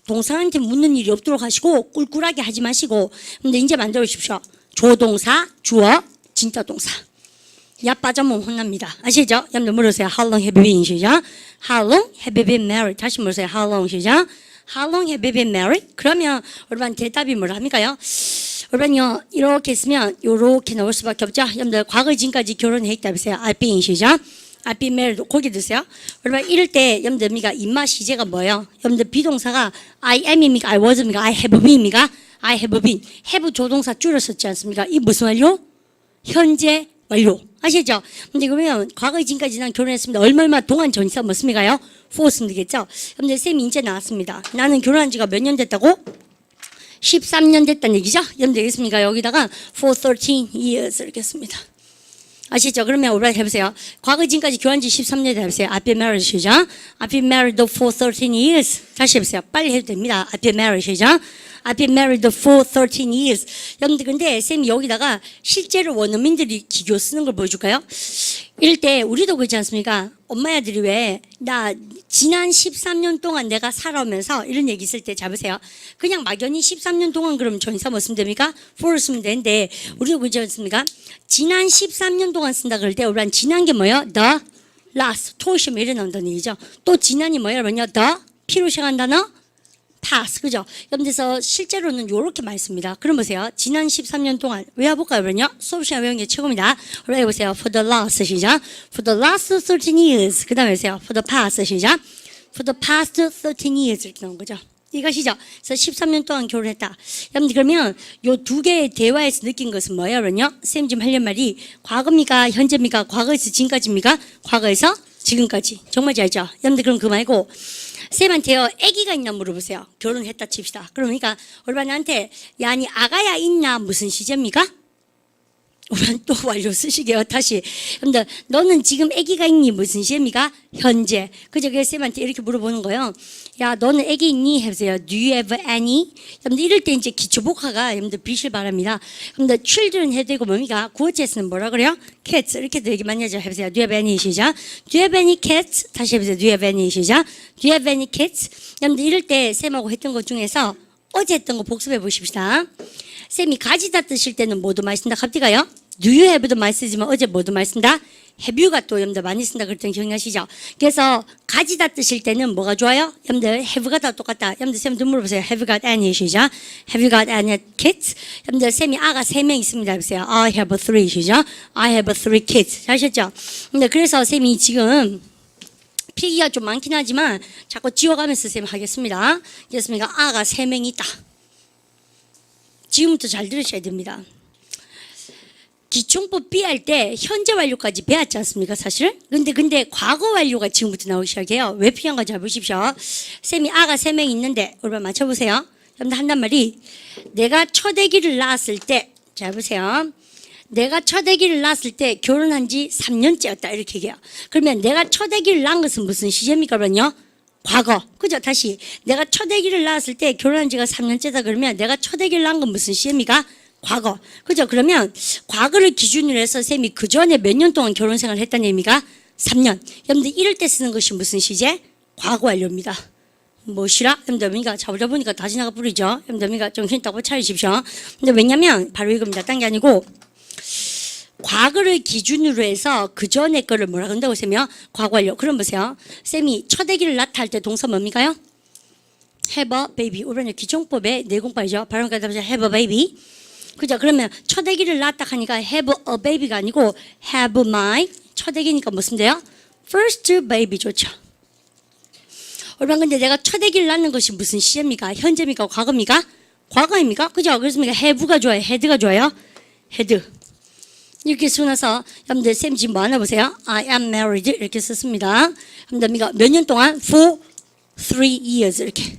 동사한테 묻는 일이 없도록 하시고 꿀꿀하게 하지 마시고 근데 이제 만들어 주십시오. 조동사 주어 진짜 동사. 야 빠져면 혼납니다. 아시죠? 여러분들 물으세요. How long have you been? 시작. How long have you been married? 다시 물으세요. How long? 시작. How long have you been married? 그러면 여러분 대답이 뭐라 합니까요? 여러분요 이렇게 했으면 이렇게 나올 수밖에 없죠. 여러분들 과거 지금까지 결혼해 있다 보세요. I've been 시작. I've been married 고개 드세요. 여러분 이럴 때 여러분들 미가 입마 시제가 뭐예요? 여러분들 비동사가 I am입니까? I was입니까? I have been입니까? I have been. have 조동사 줄였었지 않습니까? 이 무슨 완료? 현재 완료. 아시죠? 근데 그러면 과거 지금까지 난 결혼했습니다. 얼마 동안 전사 뭐습니까요? for 쓰면 되겠죠? 여러분들 쌤이 이제 나왔습니다. 나는 결혼한 지가 몇 년 됐다고? 13년 됐다는 얘기죠? 여러분들 되겠습니까? 여기다가 for 13 years 이렇게 씁니다. 아시죠? 그러면 우리 해보세요. 과거 지금까지 결혼한 지 13년 해보세요. I've been married 시작. I've been married for 13 years. 다시 해보세요. 빨리 해도 됩니다. I've been married 시작. I've been married for 13 years. 여러분들 근데 쌤이 여기다가 실제로 원어민들이 기교 쓰는 걸 보여줄까요? 이럴 때 우리도 그렇지 않습니까? 엄마 아들이 왜 나 지난 13년 동안 내가 살아오면서 이런 얘기 있을 때 잡으세요. 그냥 막연히 13년 동안 그러면 전사 뭐 쓰면 됩니까? for 쓰면 되는데 우리도 그렇지 않습니까? 지난 13년 동안 쓴다 그럴 때 우리는 지난 게 뭐예요? The last. 토시면 이래 나온다는 얘기죠. 또 지난이 뭐예요? The P로 시작한 단어? past. 그죠? 여러분들서 실제로는 이렇게 많이 씁니다. 그럼 보세요. 지난 13년 동안 외워볼까요? 그러면요. 수업 시간 외우는 게 최고입니다. 해보세요. For the last 시작. For the last 13 years. 그 다음에 보세요. For the past 시작. For the past 13 years 이렇게 나온 거죠. 이것이죠. 그래서 13년 동안 결혼했다. 여러분들 그러면 요 두 개의 대화에서 느낀 것은 뭐예요? 그러면요. 쌤 지금 하려는 말이 과거입니까? 현재입니까? 과거에서 지금까지입니까? 과거에서 지금까지. 정말 잘 알죠? 여러분들 그럼 그 말고 쌤한테요. 아기가 있나 물어보세요. 결혼했다 칩시다. 그러니까 얼마나한테 야 아니 아가야 있나 무슨 시제입니까? 우선 또 완료 쓰시게요. 다시. 근데 너는 지금 아기가 있니? 무슨 시입니까? 현재. 그저 그래서 쌤한테 이렇게 물어보는 거예요. 야, 너는 아기 있니? 해보세요. Do you have any? 여러분들 이럴 때 이제 기초복화가 여러분들 비실 바랍니다. 근데 children 해도 되고 뭡니까? 구어체에서는 뭐라 그래요? cats. 이렇게 되게 많이 하죠. 해보세요. Do you have any? 시작. Do you have any cats? 다시 해보세요. Do you have any? 시작. Do you have any cats? 여러분들 이럴 때 쌤하고 했던 것 중에서 어제 했던 거 복습해 보십시다. 쌤이 가지다 뜨실 때는 뭐도 많이 쓴다. 갑자기 가요. Do you have도 많이 쓰지만 어제 뭐도 많이 쓴다. have you가 또 여러분들 많이 쓴다 그랬던 기억나시죠? 그래서 가지다 뜨실 때는 뭐가 좋아요? 여러분들 have가 다 똑같다. 여러분들 쌤한테 물어보세요. Have you got any? 시작. Have you got any kids? 여러분들 쌤이 아가 3명 있습니다. 해보세요. I have 3 시작. I have 3 kids. 아셨죠? 근데 그래서 쌤이 지금 필기가 좀 많긴 하지만 자꾸 지워가면서 쌤 하겠습니다. 그렇습니까? 아가 3명 있다. 지금부터 잘 들으셔야 됩니다. 기총법 B 할 때 현재 완료까지 배웠지 않습니까 사실? 근데 과거 완료가 지금부터 나오기 시작해요. 왜 필요한가 잘 보십시오. 쌤이 아가 3명 있는데 얼마 맞춰보세요. 여러분들 한단 말이 내가 첫 아기를 낳았을 때 잘 보세요. 내가 첫 아기를 낳았을 때 결혼한 지 3년째였다 이렇게 얘기해요. 그러면 내가 첫 아기를 낳은 것은 무슨 시제입니까 그러면요? 과거. 그죠? 다시. 내가 첫 아기를 낳았을 때 결혼한 지가 3년째다 그러면 내가 첫 아기를 낳은 건 무슨 시제입니까? 과거. 그죠? 그러면 과거를 기준으로 해서 쌤이 그 전에 몇 년 동안 결혼 생활을 했다는 얘기입니까? 3년. 여러분들 이럴 때 쓰는 것이 무슨 시제? 과거 완료입니다. 무엇이라? 여러분들 잡으다 보니까 다 지나가 버리죠. 여러분들 정신 똑바로 차리십시오. 근데 왜냐면 바로 이겁니다. 딴 게 아니고 과거를 기준으로 해서 그 전에 거를 뭐라 그런다고 쌤이요? 과거 완료. 그럼 보세요. 쌤이 첫 아기를 낳다 할 때 동사 뭡니까요? have a baby. 우리는 기종법의 내공법이죠. 발음 가다보자 have a baby. 그죠? 그러면 첫 아기를 낳았다 하니까 have a baby가 아니고 have my 첫 아기니까 무슨 돼요? first baby 좋죠. 여러분 근데 내가 첫 아기를 낳는 것이 무슨 시제입니까? 현재입니까? 과거입니까? 과거입니까? 그죠? 그래서 have가 좋아요? head가 좋아요? head. 이렇게 쓰고 나서 여러분들 쌤 지금 뭐 하나 보세요. I am married 이렇게 썼습니다. 여러분들 몇 년 동안? For 3 years 이렇게.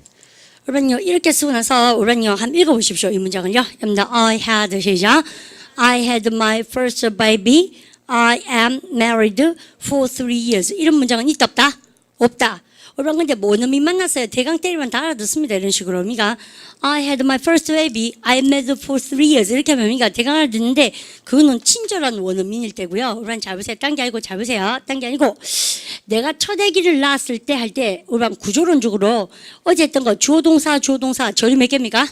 여러분요 이렇게 쓰고 나서 여러분요 한번 읽어보십시오. 이 문장을요. 여러분들 I had 시작. I had my first baby. I am married for 3 years. 이런 문장은 있다 없다? 없다. 여러분 근데 뭔 의미 만났어요? 대강 때리면 다 알아듣습니다. 이런 식으로 의미가 I had my first baby. I am married for 3 years. 이렇게 하면 의미가 대강 알아듣는데 그거는 친절한 원어민일 때고요. 여러분 잘 보세요. 딴 게 아니고 잘 보세요. 딴 게 아니고 내가 첫 아기를 낳았을 때 할 때 여러분 구조론적으로 어제 했던 거 주어동사 절이 몇 개입니까?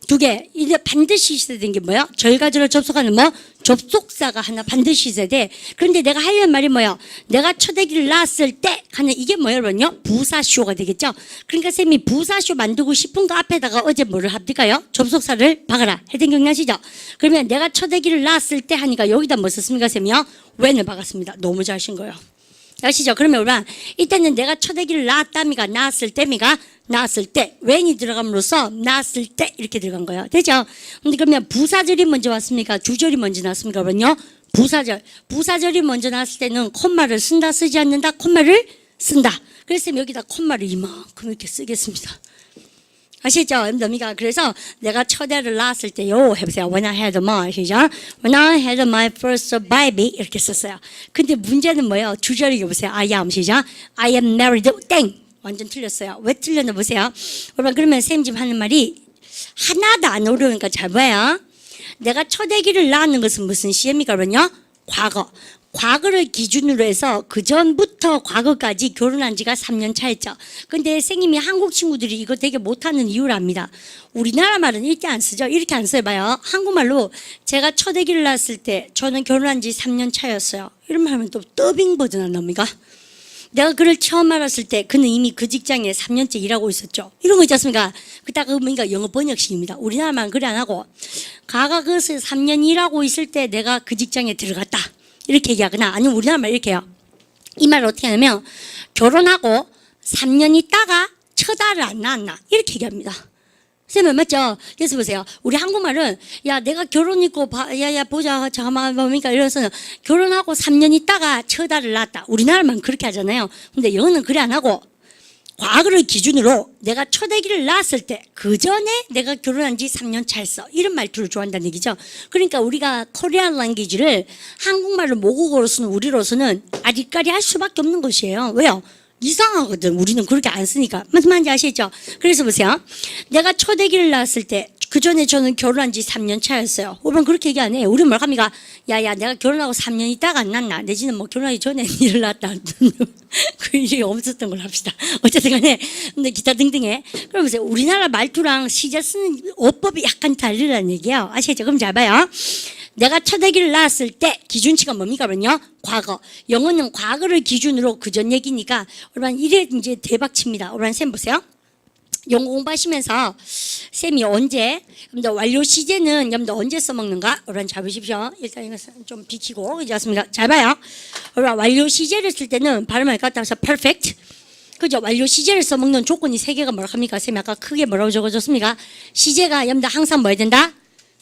2개. 이제 반드시 있어야 되는 게 뭐야? 절과 절을 접속하는 뭐? 접속사가 하나 반드시 있어야 돼. 그런데 내가 하려는 말이 뭐야? 내가 첫 아기를 낳았을 때 하는 이게 뭐예요, 여러분요? 부사쇼가 되겠죠? 그러니까 쌤이 부사쇼 만들고 싶은 거 앞에다가 어제 뭐를 합니까요? 접속사를 박아라. 해당 경리하시죠? 그러면 내가 첫 아기를 낳았을 때 하니까 여기다 뭐 썼습니까, 쌤이요? when을 박았습니다. 너무 잘하신 거예요. 아시죠? 그러면 우리가 일단은 내가 첫 아기를 낳았답니까? 낳았을 때입니까? 낳았을 때 when이 들어감으로써 낳았을 때 이렇게 들어간 거예요. 되죠? 근데 그러면 부사절이 먼저 왔습니까? 주절이 먼저 나왔습니까? 그러면요. 부사절이 먼저 나왔을 때는 콤마를 쓴다 쓰지 않는다? 콤마를 쓴다. 그래서 여기다 콤마를 이만큼 이렇게 쓰겠습니다. 아시죠? 여러분들 그래서 내가 첫 애를 낳았을 때요 해보세요. When I had my 시작. When I had my first baby 이렇게 썼어요. 근데 문제는 뭐예요? 주절이 보세요. I am 시작. I am married 땡. 완전 틀렸어요. 왜 틀렸나 보세요. 여러분 그러면 쌤 지금 하는 말이 하나도 안 어려우니까 잘 봐요. 내가 첫 아기를 낳는 것은 무슨 시입니까? 그러면요. 과거. 과거를 기준으로 해서 그 전부터 과거까지 결혼한 지가 3년 차였죠. 근데 선생님이 한국 친구들이 이거 되게 못하는 이유를 압니다. 우리나라 말은 이렇게 안 쓰죠. 이렇게 안 써봐요. 한국말로 제가 첫 아기를 낳았을 때 저는 결혼한 지 3년 차였어요. 이런 말 하면 또 더빙 버전 안 나옵니까? 내가 그를 처음 알았을 때 그는 이미 그 직장에 3년째 일하고 있었죠. 이런 거 있지 않습니까? 그딱 그러니까 영어 번역식입니다. 우리나라 말은 그래 안 하고 가가 그것을 3년 일하고 있을 때 내가 그 직장에 들어갔다. 이렇게 얘기하거나 아니면 우리나라 말 이렇게 해요. 이 말을 어떻게 하냐면 결혼하고 3년 있다가 첫 알을 안 낳았나 이렇게 얘기합니다. 쌤은 맞죠? 그래서 보세요. 우리 한국말은 야 내가 결혼 있고 야야 보자 잠깐만 뭡니까 이래서는 결혼하고 3년 있다가 첫 알을 낳았다. 우리나라만 그렇게 하잖아요. 근데 영어는 그래 안 하고 과거를 기준으로 내가 첫 아기를 낳았을 때 그 전에 내가 결혼한 지 3년 차였어. 이런 말투를 좋아한다는 얘기죠. 그러니까 우리가 코리안 랭귀지를 한국말로 모국어로 쓰는 우리로서는 아리까리 할 수밖에 없는 것이에요. 왜요? 이상하거든. 우리는 그렇게 안 쓰니까. 무슨 말인지 아시죠? 그래서 보세요. 내가 첫 아기를 낳았을 때 그 전에 저는 결혼한 지 3년 차였어요. 우리는 그렇게 얘기 안 해요. 우리는 뭘 합니까? 야야 내가 결혼하고 3년 있다가 안 낳나? 내지는 뭐 결혼하기 전에 일을 낳았다. 그 일이 없었던 걸로 합시다. 어쨌든 간에 근데 기타 등등해. 그럼 보세요. 우리나라 말투랑 시제 쓰는 어법이 약간 다르다는 얘기예요. 아시겠죠? 그럼 잘 봐요. 내가 첫 아기를 낳았을 때 기준치가 뭡니까? 그러면요. 과거. 영어는 과거를 기준으로 그전 얘기니까 여러분 이래 이제 대박칩니다. 여러분 쌤 보세요. 영어 공부하시면서 쌤이 언제 여러분들 완료 시제는 여러분들 언제 써먹는가? 여러분 잘 보십시오. 일단 이것은 좀 비키고 그렇지 않습니까? 잘 봐요. 여러분 완료 시제를 쓸 때는 발음을 갖다 해서 perfect 그죠? 완료 시제를 써먹는 조건이 3개가 뭐라고 합니까? 쌤이 아까 크게 뭐라고 적어줬습니까? 시제가 여러분들 항상 뭐 해야 된다?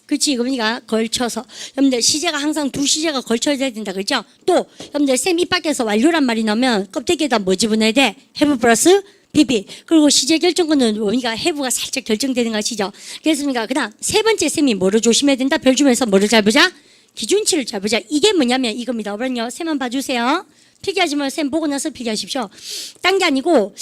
그렇지, 그러니까 걸쳐서 여러분들 시제가 항상 2시제가 걸쳐져야 된다 그렇죠? 또 여러분들 쌤 입 밖에서 완료란 말이 나오면 껍데기에다 뭐 집어넣어야 돼? have 플러스 PP 그리고 시제 결정권은 뭡니까? have가 살짝 결정되는 거 아시죠? 그렇습니까? 그다음 세 번째 쌤이 뭐를 조심해야 된다? 별 주면서 뭐를 잘 보자? 기준치를 잘 보자. 이게 뭐냐면 이겁니다. 그럼요, 쌤만 봐주세요. 필기하지 말고 쌤 보고 나서 필기하십시오. 딴 게 아니고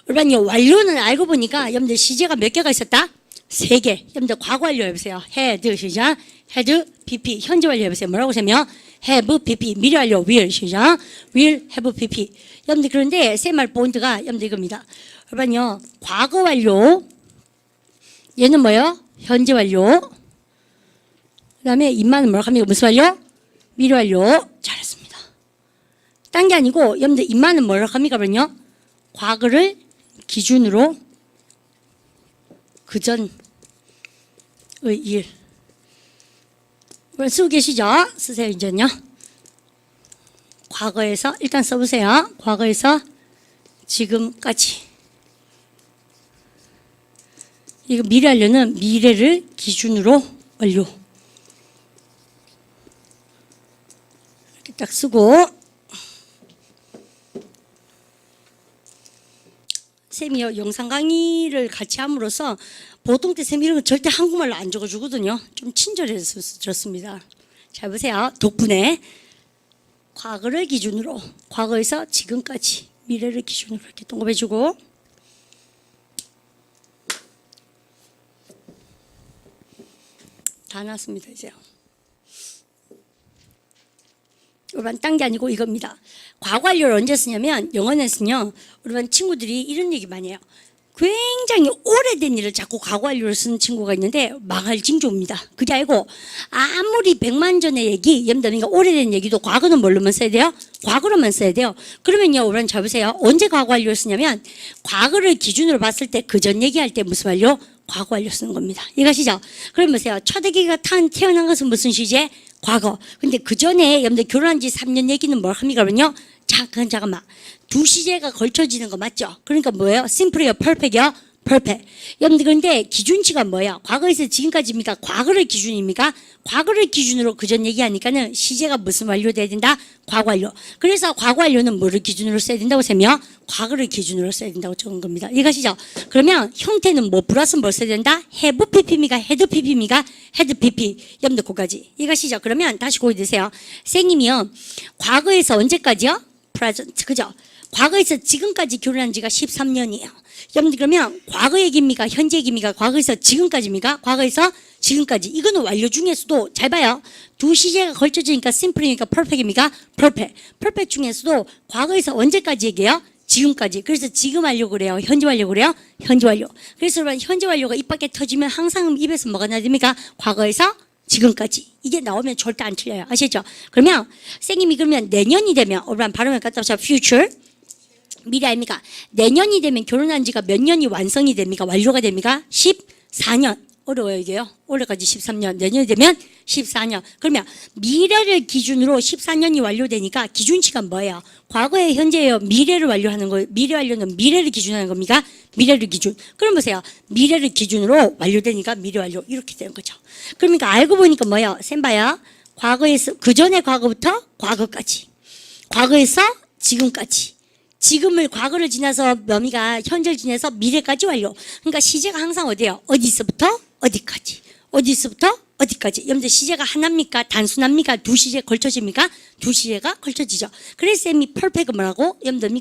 여러분요 완료는 알고 보니까 여러분들 시제가 몇 개가 있었다? 3개. 여러분들 과거 완료 해보세요. had 시작. had pp 현재 완료 해보세요. 뭐라고 하세요? have pp 미래 완료 will 시작. will have pp. 여러분들 그런데 세 말 포인트가 여러분들 이겁니다. 여러분요 과거 완료 얘는 뭐예요? 현재 완료. 그다음에 입만은 뭐라고 합니까? 무슨 완료? 미래 완료. 잘했습니다. 딴 게 아니고 여러분들 입만은 뭐라고 합니까? 그러면요. 과거를 기준으로 그전의 일. 쓰고 계시죠? 쓰세요, 이제는요. 과거에서, 일단 써보세요. 과거에서 지금까지. 이거 미래 완료는 미래를 기준으로 완료. 이렇게 딱 쓰고, 쌤이요, 영상 강의를 같이 함으로써 보통 때 쌤 이런 거 절대 한국말로 안 적어주거든요. 좀 친절해서 좋습니다. 잘 보세요. 덕분에 과거를 기준으로, 과거에서 지금까지, 미래를 기준으로 이렇게 동급해주고, 다 나왔습니다, 이제요. 여러분, 딴 게 아니고 이겁니다. 과거 완료를 언제 쓰냐면, 영어에서는요, 여러분 친구들이 이런 얘기 많이 해요. 굉장히 오래된 일을 자꾸 과거 완료를 쓰는 친구가 있는데 망할 징조입니다. 그게 아니고 아무리 100만 전의 얘기, 그러니까 오래된 얘기도 과거는 뭘로만 써야 돼요? 과거로만 써야 돼요. 그러면요, 여러분 잘 보세요. 언제 과거 완료를 쓰냐면 과거를 기준으로 봤을 때 그 전 얘기할 때 무슨 완료? 과거 완료 쓰는 겁니다. 이해가시죠? 그럼 보세요. 첫 아기가 태어난 것은 무슨 시제? 과거. 근데 그 전에 여러분들 결혼한 지 3년 얘기는 뭘 합니까? 그러면요. 잠깐만. 두 시제가 걸쳐지는 거 맞죠? 그러니까 뭐예요? 심플이요? 퍼펙이요? 퍼펙. 여러분들 그런데 기준치가 뭐예요? 과거에서 지금까지입니까? 과거를 기준입니까? 과거를 기준으로 그전 얘기하니까는 시제가 무슨 완료돼야 된다? 과거 완료. 그래서 과거 완료는 뭐를 기준으로 써야 된다고 세며 과거를 기준으로 써야 된다고 적은 겁니다. 이해가시죠? 그러면 형태는 뭐 플러스 뭘 써야 된다? have pp입니까? had pp입니까? had pp. 여러분들 그거까지. 이해가시죠? 그러면 다시 고기 드세요. 선생님이요. 과거에서 언제까지요? present. 그죠? 과거에서 지금까지 결혼한 지가 13년이에요. 여러분들 그러면 과거 얘기입니까? 현재 얘기입니까? 과거에서 지금까지입니까? 과거에서 지금까지. 이거는 완료 중에서도 잘 봐요. 두 시제가 걸쳐지니까 심플이니까 퍼펙입니까? 퍼펙. 퍼펙 중에서도 과거에서 언제까지 얘기해요? 지금까지. 그래서 지금 완료 그래요? 현재 완료 그래요? 현재 완료. 그래서 여러분 현재 완료가 입 밖에 터지면 항상 입에서 뭐가 나야 됩니까? 과거에서 지금까지. 이게 나오면 절대 안 틀려요. 아시죠? 그러면 선생님이 그러면 내년이 되면 여러분 발음을 갖다 보자. future. 미래 아닙니까? 내년이 되면 결혼한 지가 몇 년이 완성이 됩니까? 완료가 됩니까? 14년. 어려워요, 이게요. 올해까지 13년. 내년이 되면 14년. 그러면 미래를 기준으로 14년이 완료되니까 기준치가 뭐예요? 과거에 현재예요. 미래를 완료하는 거예요. 미래 완료는 미래를 기준하는 겁니까? 미래를 기준. 그럼 보세요. 미래를 기준으로 완료되니까 미래 완료. 이렇게 되는 거죠. 그러니까 알고 보니까 뭐예요? 쌤 봐요. 과거에서, 그 전에 과거부터 과거까지. 과거에서 지금까지. 지금을 과거를 지나서 명의가 현재를 지나서 미래까지 완료. 그러니까 시제가 항상 어디예요? 어디서부터 어디까지. 어디서부터 어디까지. 여러분들 시제가 하나입니까? 단순합니까? 두 시제 걸쳐집니까? 두 시제가 걸쳐지죠. 그래서 쌤이 퍼펙은 뭐라고? 여러분들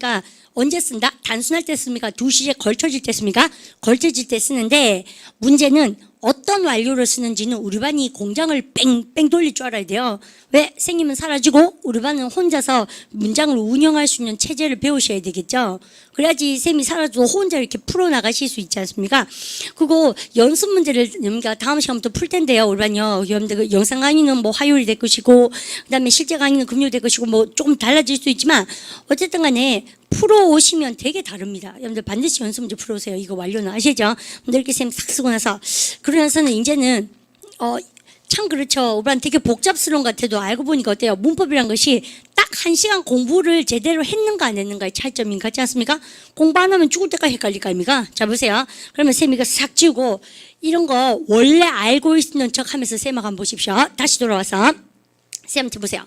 언제 쓴다? 단순할 때 씁니까? 두 시제 걸쳐질 때 씁니까? 걸쳐질 때 쓰는데 문제는 어떤 완료를 쓰는지는 우리 반이 공장을 뺑뺑 돌릴 줄 알아야 돼요. 왜? 선생님은 사라지고 우리 반은 혼자서 문장을 운영할 수 있는 체제를 배우셔야 되겠죠. 그래야지 쌤이 사라져도 혼자 이렇게 풀어나가실 수 있지 않습니까? 그리고 연습 문제를 우리가 다음 시간부터 풀 텐데요. 우리 반요. 여러분들 그 영상 강의는 뭐 화요일이 될 것이고 그다음에 실제 강의는 금요일 될 것이고 뭐 조금 달라질 수도 있지만 어쨌든 간에 풀어오시면 되게 다릅니다. 여러분들 반드시 연습 문제 풀어오세요. 이거 완료는 아시죠? 근데 이렇게 쌤 싹 쓰고 나서 그러면서는 이제는 참 그렇죠. 우리한 되게 복잡스러운 것 같아도 알고 보니까 어때요? 문법이란 것이 딱 1시간 공부를 제대로 했는가 안 했는가의 차이점인 것 같지 않습니까? 공부 안 하면 죽을 때까지 헷갈릴 거 아닙니까? 자 보세요. 그러면 쌤 이거 싹 지우고 이런 거 원래 알고 있는 척 하면서 쌤 한번 보십시오. 다시 돌아와서 쌤한테 보세요.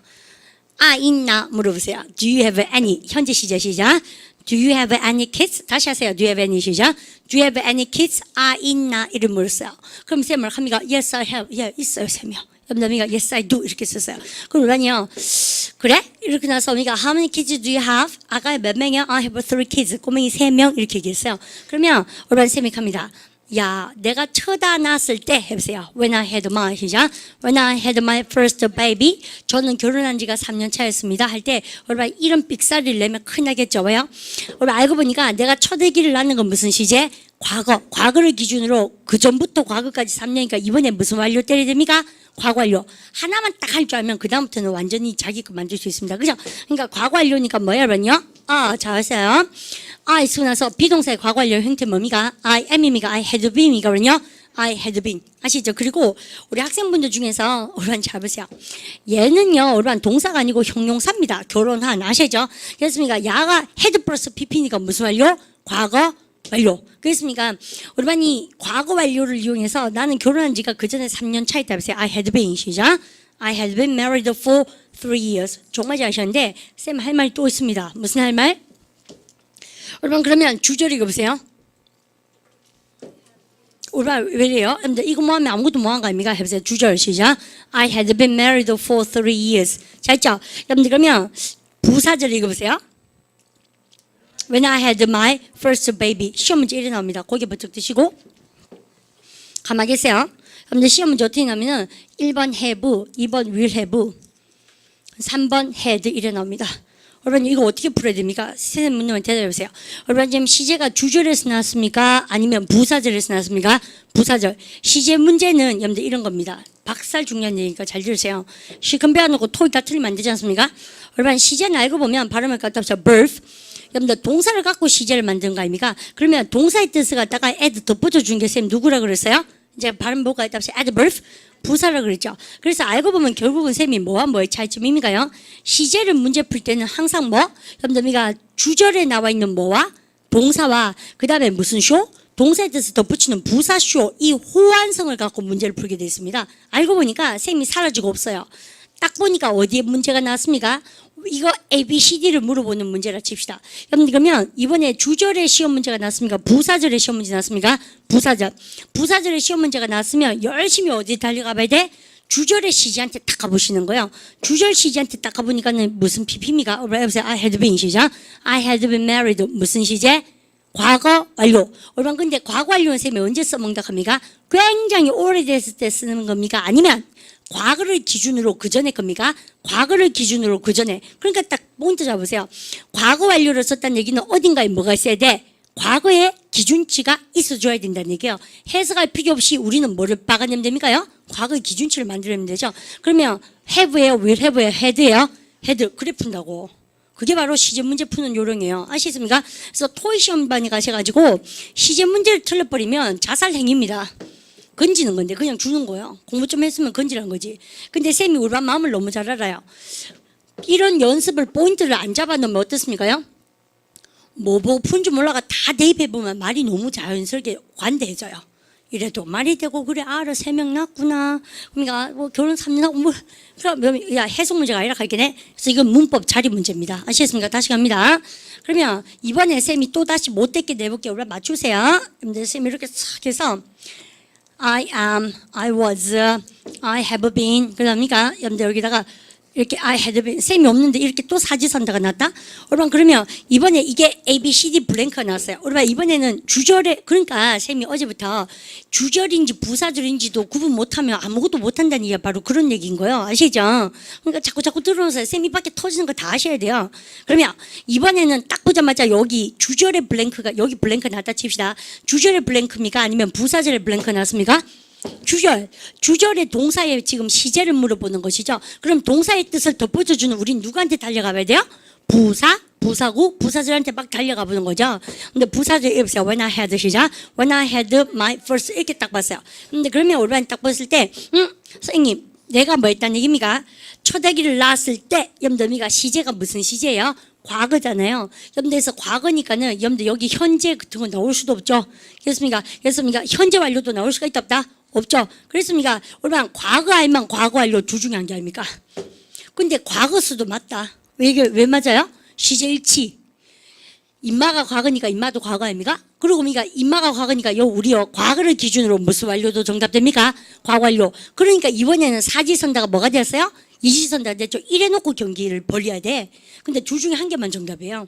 있나 물어보세요. Do you have any? 현재 시제 시작. Do you have any kids? 다시 하세요. Do you have any 시작. Do you have any kids? 있나? 이를 물었어요. 그럼 쌤을 합니까? Yes, I have. 있어요, 쌤이요. 여러분들 Yes, I do 이렇게 썼어요. 그럼 우리요 그래? 이렇게 나서 우리가 How many kids do you have? 아까 몇 명이요? I have 3 kids. 꼬맹이 3명 이렇게 얘기했어요. 그러면 우리 쌤이 합니다. 야, 내가 처다 낳았을 때 해보세요. When I had my 시작. When I had my first baby. 저는 결혼한 지가 3년 차였습니다. 할 때 여러분 이런 삑사리를 내면 큰일 나겠죠. 왜요? 여러분 알고 보니까 내가 첫 아기를 낳는 건 무슨 시제? 과거. 과거를 기준으로 그 전부터 과거까지 3년이니까 이번에 무슨 완료 때려야 됩니까? 과거 완료. 하나만 딱 할 줄 알면 그다음부터는 완전히 자기 거 만들 수 있습니다. 그죠? 그러니까 과거 완료니까 뭐야, 여러분요? 잘했어요. I 쓰고 나서 비동사의 과거 완료 형태 뭡니까? I am입니까? I had been이거든요. I had been. 아시죠? 그리고 우리 학생분들 중에서 오르반 잘 보세요. 얘는요, 오르반 동사가 아니고 형용사입니다. 결혼한. 아시죠? 그렇습니까? 야가 had 플러스 pp니까 무슨 완료? 과거 완료. 그렇습니까? 오르반이 과거 완료를 이용해서 나는 결혼한 지가 그 전에 3년 차 있다. 보세요. I had been. 시작. I had been married for 3 years. 정말 잘하셨는데, 쌤 할 말이 또 있습니다. 무슨 할 말? 여러분, 그러면 주절 읽어보세요. 여러분, 왜래요? 여러분들, 이거 뭐 하면 아무것도 뭐 한 거 아닙니까? 해보세요. 주절 시작. I had been married for 3 years. 잘했죠? 여러분들, 그러면 부사절 읽어보세요. When I had my first baby. 시험 문제 이래 나옵니다. 고개 버쩍 드시고. 가만히 계세요. 여러분들, 시험 문제 어떻게 나오면은 1번 have, 2번 will have, 3번 had 이래 나옵니다. 여러분, 이거 어떻게 풀어야 됩니까? 선생님 문제만 대답해 보세요. 여러분, 지금 시제가 주절에서 나왔습니까? 아니면 부사절에서 나왔습니까? 부사절. 시제 문제는 여러분들 이런 겁니다. 박살 중요한 얘기니까 잘 들으세요. 시험 배워놓고 토익 다 틀리면 안 되지 않습니까? 여러분, 시제는 알고 보면 발음을 갖다 붙여 birth. 여러분들, 동사를 갖고 시제를 만든 거 아닙니까? 그러면 동사의 뜻을 갖다가 add 덧붙여 준 게 쌤 누구라 그랬어요? 이제 발음 보고 갖다 붙여 add birth. 부사라 그랬죠. 그래서 알고 보면 결국은 쌤이 뭐와 뭐의 차이점입니까요? 시제를 문제 풀 때는 항상 뭐? 여러분들, 우리가 주절에 나와 있는 뭐와 동사와 그 다음에 무슨 쇼? 동사의 뜻을 덧붙이는 부사쇼, 이 호환성을 갖고 문제를 풀게 되어 있습니다. 알고 보니까 쌤이 사라지고 없어요. 딱 보니까 어디에 문제가 나왔습니까? 이거 ABCD를 물어보는 문제라 칩시다. 여러분, 그러면 이번에 주절에 시험 문제가 나왔습니까? 부사절에 시험 문제 나왔습니까? 부사절. 부사절에 시험 문제가 나왔으면 열심히 어디 달려가 봐야 돼? 주절의 시제한테 딱 가보시는 거예요. 주절 시제한테 딱 가보니까는 무슨 PP입니까? 여러분, I had been 시작. I had been married. 무슨 시제? 과거 완료. 여러분, 근데 과거 완료는 쌤이 언제 써먹는다 합니까? 굉장히 오래됐을 때 쓰는 겁니까? 아니면 과거를 기준으로 그 전에 겁니까? 과거를 기준으로 그 전에. 그러니까 딱 포인트 잡으세요. 과거 완료를 썼다는 얘기는 어딘가에 뭐가 있어야 돼? 과거에 기준치가 있어줘야 된다는 얘기예요. 해석할 필요 없이 우리는 뭐를 박아내면 됩니까요? 과거의 기준치를 만들면 되죠. 그러면 have예요? will have예요? had예요? had. 그래 푼다고. 그게 바로 시제 문제 푸는 요령이에요. 아시겠습니까? 그래서 토익 시험반에 가셔가지고 시제 문제를 틀려버리면 자살행위입니다. 건지는 건데 그냥 주는 거예요. 공부 좀 했으면 건지라는 거지. 근데 쌤이 우리 반 마음을 너무 잘 알아요. 이런 연습을 포인트를 안 잡아놓으면 어떻습니까요? 뭐 보고 푼 줄 몰라가 다 대입해보면 말이 너무 자연스럽게 관대해져요. 이래도 말이 되고 그래 알아 3명 낳았구나. 그러니까 뭐 결혼 3년 하고 뭐 그럼 야 해석 문제가 아니라 갈게네. 그래서 이건 문법 자리 문제입니다. 아시겠습니까? 다시 갑니다. 그러면 이번에 쌤이 또 다시 못됐게 내볼게요. 우리 맞추세요. 근데 쌤이 이렇게 싹 해서 I am, I was, I have been. 그러니까 여러분들 여기다가 이렇게 I had been. 쌤이 없는데 이렇게 또 사지선다가 났다? 여러분, 그러면 이번에 이게 A, B, C, D 블랭크가 나왔어요. 여러분, 이번에는 주절에, 그러니까 쌤이 어제부터 주절인지 부사절인지도 구분 못하면 아무것도 못한다는 얘기가 바로 그런 얘기인 거예요. 아시죠? 그러니까 자꾸 들어오세요. 쌤이 밖에 터지는 거 다 아셔야 돼요. 그러면 이번에는 딱 보자마자 여기 주절의 블랭크가, 여기 블랭크 나왔다 칩시다. 주절의 블랭크입니까? 아니면 부사절의 블랭크 나왔습니까? 주절의 동사의 지금 시제를 물어보는 것이죠. 그럼 동사의 뜻을 덧붙여주는 우린 누구한테 달려가 봐야 돼요? 부사구, 부사절한테 막 달려가 보는 거죠. 근데 부사절 읽으세요. When I had 시작. When I had my first 이렇게 딱 봤어요. 근데 그러면 우리가 딱 봤을 때, 선생님, 내가 뭐 했다는 얘기입니까? 첫 아기를 낳았을 때, 염더미가 시제가 무슨 시제예요? 과거잖아요. 염도에서 과거니까는 염도 여기 현재 같은 거 나올 수도 없죠. 그렇습니까? 현재 완료도 나올 수가 있다 없다? 없죠. 그렇습니까? 얼마나 과거 알면 과거 완료 두 중에 한 개 아닙니까? 근데 과거 수도 맞다. 왜 맞아요? 시제 일치. 임마가 과거니까 임마도 과거 아닙니까? 그러고 보니까 임마가 과거니까 우리요 과거를 기준으로 무슨 완료도 정답됩니까? 과거 완료. 그러니까 이번에는 사지선다가 뭐가 되었어요? 이지선다가 됐죠. 이래놓고 경기를 벌려야 돼. 근데 둘 중에 한 개만 정답이에요.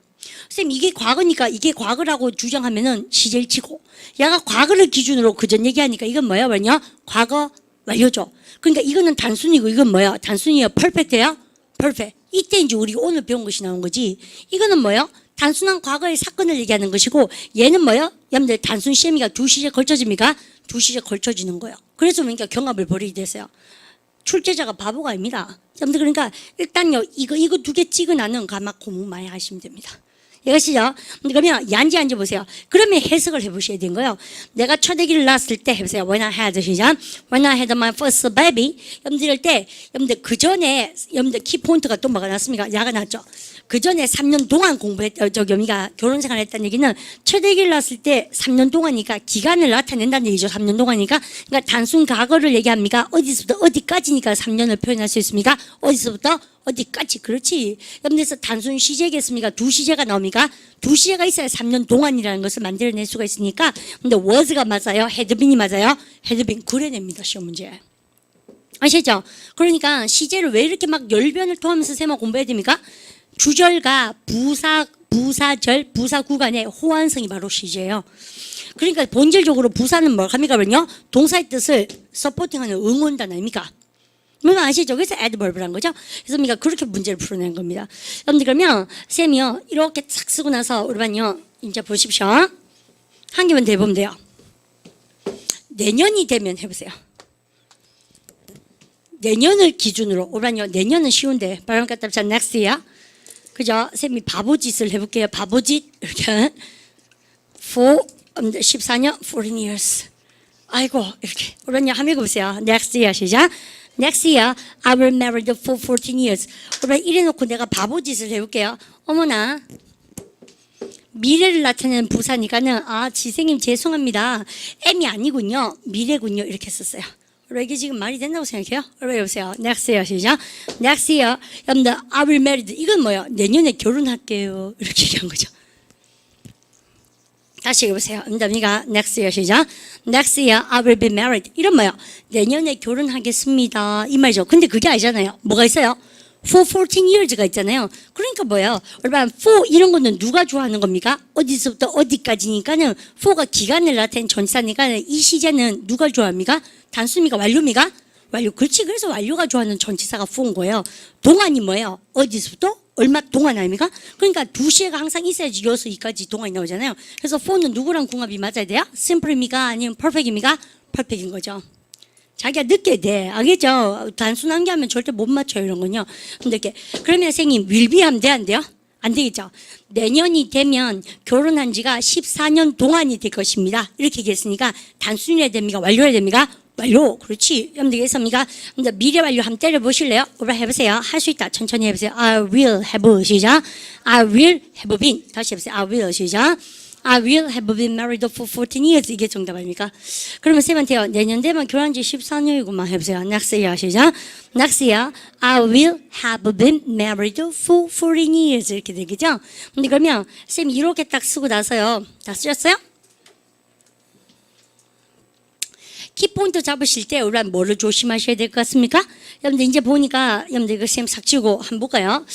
선생님, 이게 과거니까 이게 과거라고 주장하면은 시제 일치고, 얘가 과거를 기준으로 그전 얘기하니까 이건 뭐야? 과거 완료죠. 그러니까 이거는 단순이고 이건 뭐야? 단순이에요? 퍼펙트예요? 퍼펙트. 이때 이제 우리 오늘 배운 것이 나온 거지. 이거는 뭐요? 단순한 과거의 사건을 얘기하는 것이고, 얘는 뭐요? 여러분들 단순 시험이가 두 시제 걸쳐집니까? 두 시제 걸쳐지는 거예요. 그래서 그러니까 경합을 벌이게 됐어요. 출제자가 바보가 아닙니다. 여러분들 그러니까 일단요 이거 두 개 찍어놔는 가막 공부 많이 하시면 됩니다. 이것이죠. 그러면 얀지 앉아보세요. 그러면 해석을 해보셔야 되는 거예요. 내가 첫 아기를 낳았을 때 해보세요. When I had, 시작. When I had my first baby. 여러분들 이럴 때, 여러분들 그 전에, 여러분들 키포인트가 또 뭐가 났습니까? 야가 났죠. 그 전에 3년 동안 여기가 결혼 생활을 했다는 얘기는 첫 아기를 낳았을 때 3년 동안이니까 기간을 나타낸다는 얘기죠. 3년 동안이니까. 그러니까 단순 과거를 얘기합니까? 어디서부터 어디까지니까 3년을 표현할 수 있습니까? 어디서부터 어디까지. 그렇지. 여러분들서 단순 시제겠습니까? 두 시제가 나옵니까? 두 시제가 있어야 3년 동안이라는 것을 만들어낼 수가 있으니까. 근데 was가 맞아요? had been이 맞아요? had been 그려냅니다. 시험 문제. 아시죠? 그러니까 시제를 왜 이렇게 막 열변을 토하면서 세마 공부해야 됩니까? 주절과 부사절, 부사 구간의 호환성이 바로 시제예요. 그러니까 본질적으로 부사는 뭘 합니까? 동사의 뜻을 서포팅하는 응원단 아닙니까? 물론 아시죠? 그래서 adverb란 거죠. 그래서 우리가 그렇게 문제를 풀어낸 겁니다. 여러분들 그러면 쌤이요 이렇게 싹 쓰고 나서 우리만요 이제 보십시오. 한 개만 더 해보면 돼요. 내년이 되면 해보세요. 내년을 기준으로 우리만요 내년은 쉬운데 바람 갖다 붙여 next year. 그죠? 쌤이 바보짓을 해볼게요. 바보짓 이렇게 for 14년 14 years. 아이고 이렇게 우리만요 한번 해보세요. next year 시작. Next year, I will marry for 14 years. 그러면 이래놓고 내가 바보짓을 해볼게요. 어머나, 미래를 나타내는 부사니까는 지생님 죄송합니다. M이 아니군요. 미래군요. 이렇게 썼어요. 그럼 이게 지금 말이 된다고 생각해요? 그럼 여보세요. Next year 시작. Next year, 여러분들 I will marry. 이건 뭐예요? 내년에 결혼할게요. 이렇게 얘기한 거죠. 다시 해보세요. 응답니까? Next year 시작. Next year I will be married. 이런 뭐요? 내년에 결혼하겠습니다. 이 말이죠. 근데 그게 아니잖아요. 뭐가 있어요? For 14 years가 있잖아요. 그러니까 뭐예요? 여러분, for 이런 거는 누가 좋아하는 겁니까? 어디서부터 어디까지니까는 for가 기간을 나타낸 전치사니까 이 시제는 누가 좋아합니까? 단수입니까? 완료입니까? 완료. 그렇지. 그래서 완료가 좋아하는 전치사가 for인 거예요. 동안이 뭐예요? 어디서부터? 얼마 동안 아닙니까? 그러니까 두 시에가 항상 있어야지 여기서 이까지 동안이 나오잖아요. 그래서 for는 누구랑 궁합이 맞아야 돼요? simple입니까? 아니면 perfect입니까? perfect인 거죠. 자기가 늦게 돼. 알겠죠? 단순한 게 하면 절대 못 맞춰요. 이런 건요. 근데 이렇게 그러면 선생님 will be 하면 돼? 안 돼요? 안 되겠죠. 내년이 되면 결혼한 지가 14년 동안이 될 것입니다. 이렇게 얘기했으니까 단순해야 됩니까? 완료해야 됩니까? 완료. 그렇지. 여러분들 이해했습니까? 근데 미래 완료 한번 때려보실래요? 오늘 해보세요. 할 수 있다. 천천히 해보세요. I will have 시작. I will have been. 다시 해보세요. I will 시작. I will have been married for 14 years. 이게 정답 아닙니까? 그러면 쌤한테요. 내년 되면 결혼한 지 14년이구만 해보세요. Next year 시작. Next year I will have been married for 14 years. 이렇게 되겠죠? 근데 그러면 쌤 이렇게 딱 쓰고 나서요. 다 쓰셨어요? 키포인트 잡으실 때 우리는 뭐를 조심하셔야 될 것 같습니까? 여러분들 이제 보니까 여러분들 이거 쌤 삭지고 한번 볼까요?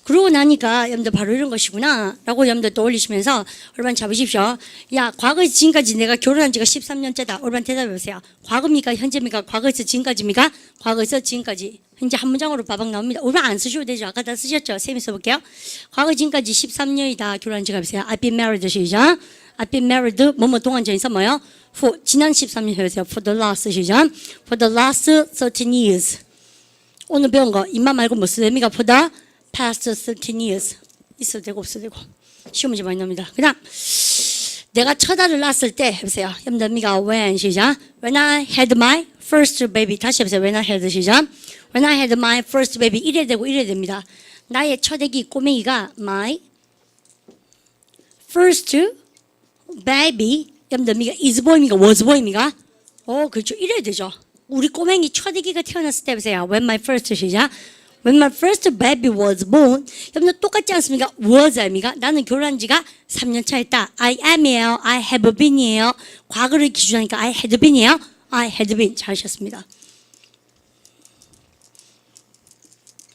그러고 나니까 여러분들 바로 이런 것이구나 라고 여러분들 떠올리시면서 여러분 잡으십시오. 야, 과거에서 지금까지 내가 결혼한 지가 13년째다. 여러분 대답해 보세요. 과거입니까? 현재입니까? 과거에서 지금까지입니까? 과거에서 지금까지. 이제 한 문장으로 바박 나옵니다. 여러분 안 쓰셔도 되죠. 아까 다 쓰셨죠? 쌤이 써볼게요. 과거 지금까지 13년이다. 결혼한 지가 보세요. I've been married 시작. I've been married 뭐뭐 동안 전에서 뭐요? For, 지난 13년 해보세요. For the last 시작. For the last 13 years. 오늘 배운 거 입만 말고 뭐 쓰야 됩니까? For the past 13 years. 있어도 되고 없어도 되고. 시험 문제 많이 나옵니다. 그다음 내가 첫 아를 낳았을 때 해보세요. 여러분들 when 시작. When I had my first baby. 다시 해보세요. When I had 시작. When I had my first baby. 이래 되고 이래 됩니다. 나의 첫 아기 꼬맹이가 my first baby. 여러분들 is boy입니까? was boy입니까? 그렇죠. 이래야 되죠. 우리 꼬맹이 첫 아기가 태어났을 때 보세요. When my first 시작. When my first baby was born. 여러분들 똑같지 않습니까? was 아닙니까? 나는 결혼한 지가 3년 차였다. I am이에요. I have been이에요. 과거를 기준하니까 I had been이에요. I had been. 잘하셨습니다.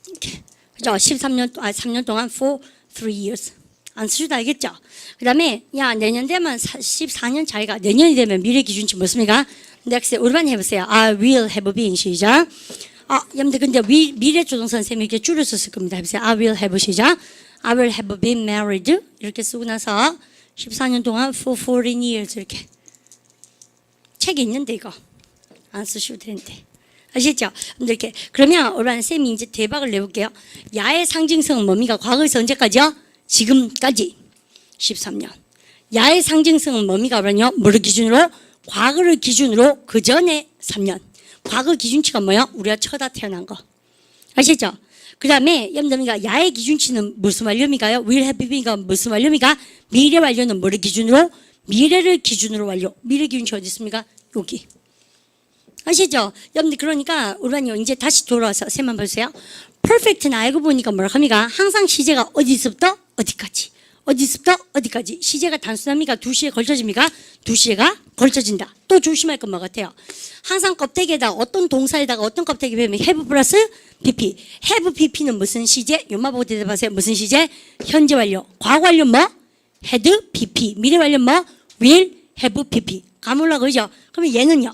이렇게. 그죠? 3년 동안 for 3 years. 안 쓰셔도 알겠죠? 그 다음에 내년 되면 14년 차이가 내년이 되면 미래 기준치 뭐습니까? next 우리만 해보세요. I will have been 시작. 여러분들 근데 미래 조동사 선생님이 이렇게 줄여서 쓸 겁니다. 해보세요. I will have 시작. I will have been married 이렇게 쓰고 나서 14년 동안 for 14 years 이렇게 책이 있는데 이거 안 쓰셔도 되는데 아시겠죠? 이렇게 그러면 오늘 쌤이 이제 대박을 내볼게요. 야의 상징성은 뭡니까? 과거에서 언제까지요? 지금까지 13년. 야의 상징성은 뭡니까? 그러면요. 뭐를 기준으로? 과거를 기준으로 그 전에 3년. 과거 기준치가 뭐야? 우리가 처다 태어난 거. 아시죠? 그 다음에 여러분들 야의 기준치는 무슨 완료입니까요? will have beeen가 무슨 완료입니까? 미래 완료는 뭐를 기준으로? 미래를 기준으로 완료. 미래 기준치 어디 있습니까? 여기. 아시죠? 여러분들 그러니까 우리는요 이제 다시 돌아와서 셈만 보세요. perfect는 알고 보니까 뭐라 합니까? 항상 시제가 어디서부터 어디까지. 어디서부터 어디까지. 시제가 단순합니까? 두 시에 걸쳐집니까? 두 시에가 걸쳐진다. 또 조심할 건 뭐 같아요? 항상 껍데기에다 어떤 동사에다가 어떤 껍데기 배우면 have 플러스 pp. have pp는 무슨 시제? 요마 보고 대답하세요. 무슨 시제? 현재 완료. 과거 완료 뭐? had pp. 미래 완료 뭐? will have pp. 가물라 그러죠? 그러면 얘는요.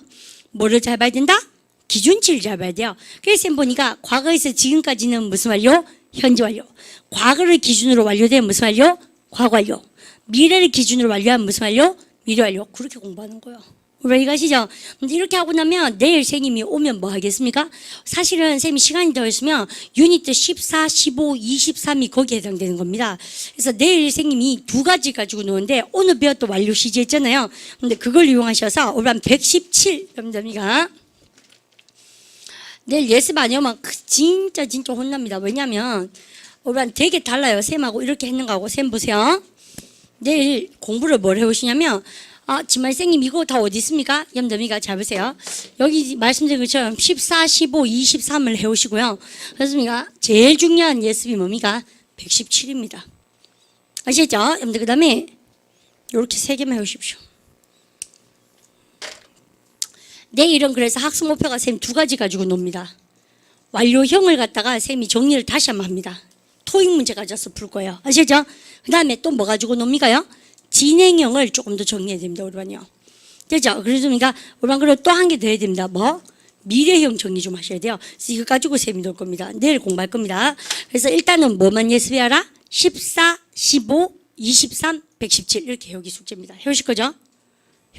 뭐를 잘 봐야 된다? 기준치를 잘 봐야 돼요. 그래서 쌤 보니까 과거에서 지금까지는 무슨 완료? 현재 완료. 과거를 기준으로 완료된 무슨 완료? 과거 완료. 미래를 기준으로 완료한 무슨 완료? 미래 완료. 그렇게 공부하는 거예요. 우리 가시죠? 근데 이렇게 하고 나면 내일 선생님이 오면 뭐 하겠습니까? 사실은 쌤이 시간이 더 있으면 유니트 14, 15, 23이 거기에 해당되는 겁니다. 그래서 내일 선생님이 두 가지 가지고 노는데 오늘 배웠던 완료 시제 있잖아요. 근데 그걸 이용하셔서 오늘 117 여러분들이가 내일 예습 안 해오면 진짜 혼납니다. 왜냐면 오늘 되게 달라요. 쌤하고 이렇게 했는 거하고 쌤 보세요. 내일 공부를 뭘 해오시냐면 지만 선생님 이거 다 어디 있습니까? 염더미가 잘 보세요. 여기 말씀드린 것처럼 14, 15, 23을 해오시고요. 그렇습니까? 제일 중요한 예습이 뭡니까? 117입니다. 아시겠죠? 염더 그 다음에 이렇게 세 개만 해오십시오. 내일은 그래서 학습 목표가 쌤 두 가지 가지고 놉니다. 완료형을 갖다가 쌤이 정리를 다시 한번 합니다. 토익 문제 가져서 풀 거예요. 아시죠? 그 다음에 또 뭐 가지고 놉니까요? 진행형을 조금 더 정리해야 됩니다. 우리반요. 되죠? 그러니까 우리반 그리고 또 한 개 더 해야 됩니다. 뭐? 미래형 정리 좀 하셔야 돼요. 그래서 이거 가지고 쌤이 놀 겁니다. 내일 공부할 겁니다. 그래서 일단은 뭐만 예습해라? 14, 15, 23, 117 이렇게 해오기 숙제입니다. 해오실 거죠?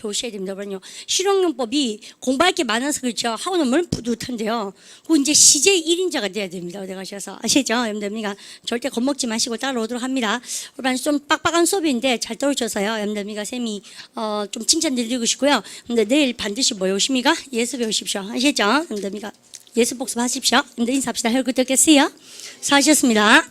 해오셔야 됩니다. 그럼요. 실용용법이 공부할 게 많아서 그렇죠. 하고 나면 뿌듯한데요. 그 이제 시제 1인자가 돼야 됩니다. 어디 가셔서. 아시죠? 여러분들 절대 겁먹지 마시고 따라오도록 합니다. 오늘 좀 빡빡한 수업인데 잘 떨어져서요. 여러분들 쌤이 좀 칭찬드리고 싶고요. 근데 내일 반드시 뭐 오십니까? 예습해 오십시오. 아시죠? 여러분들 예습 복습하십시오. 근데 인사합시다. 헬 굿 듣겠어요. 수고하셨습니다.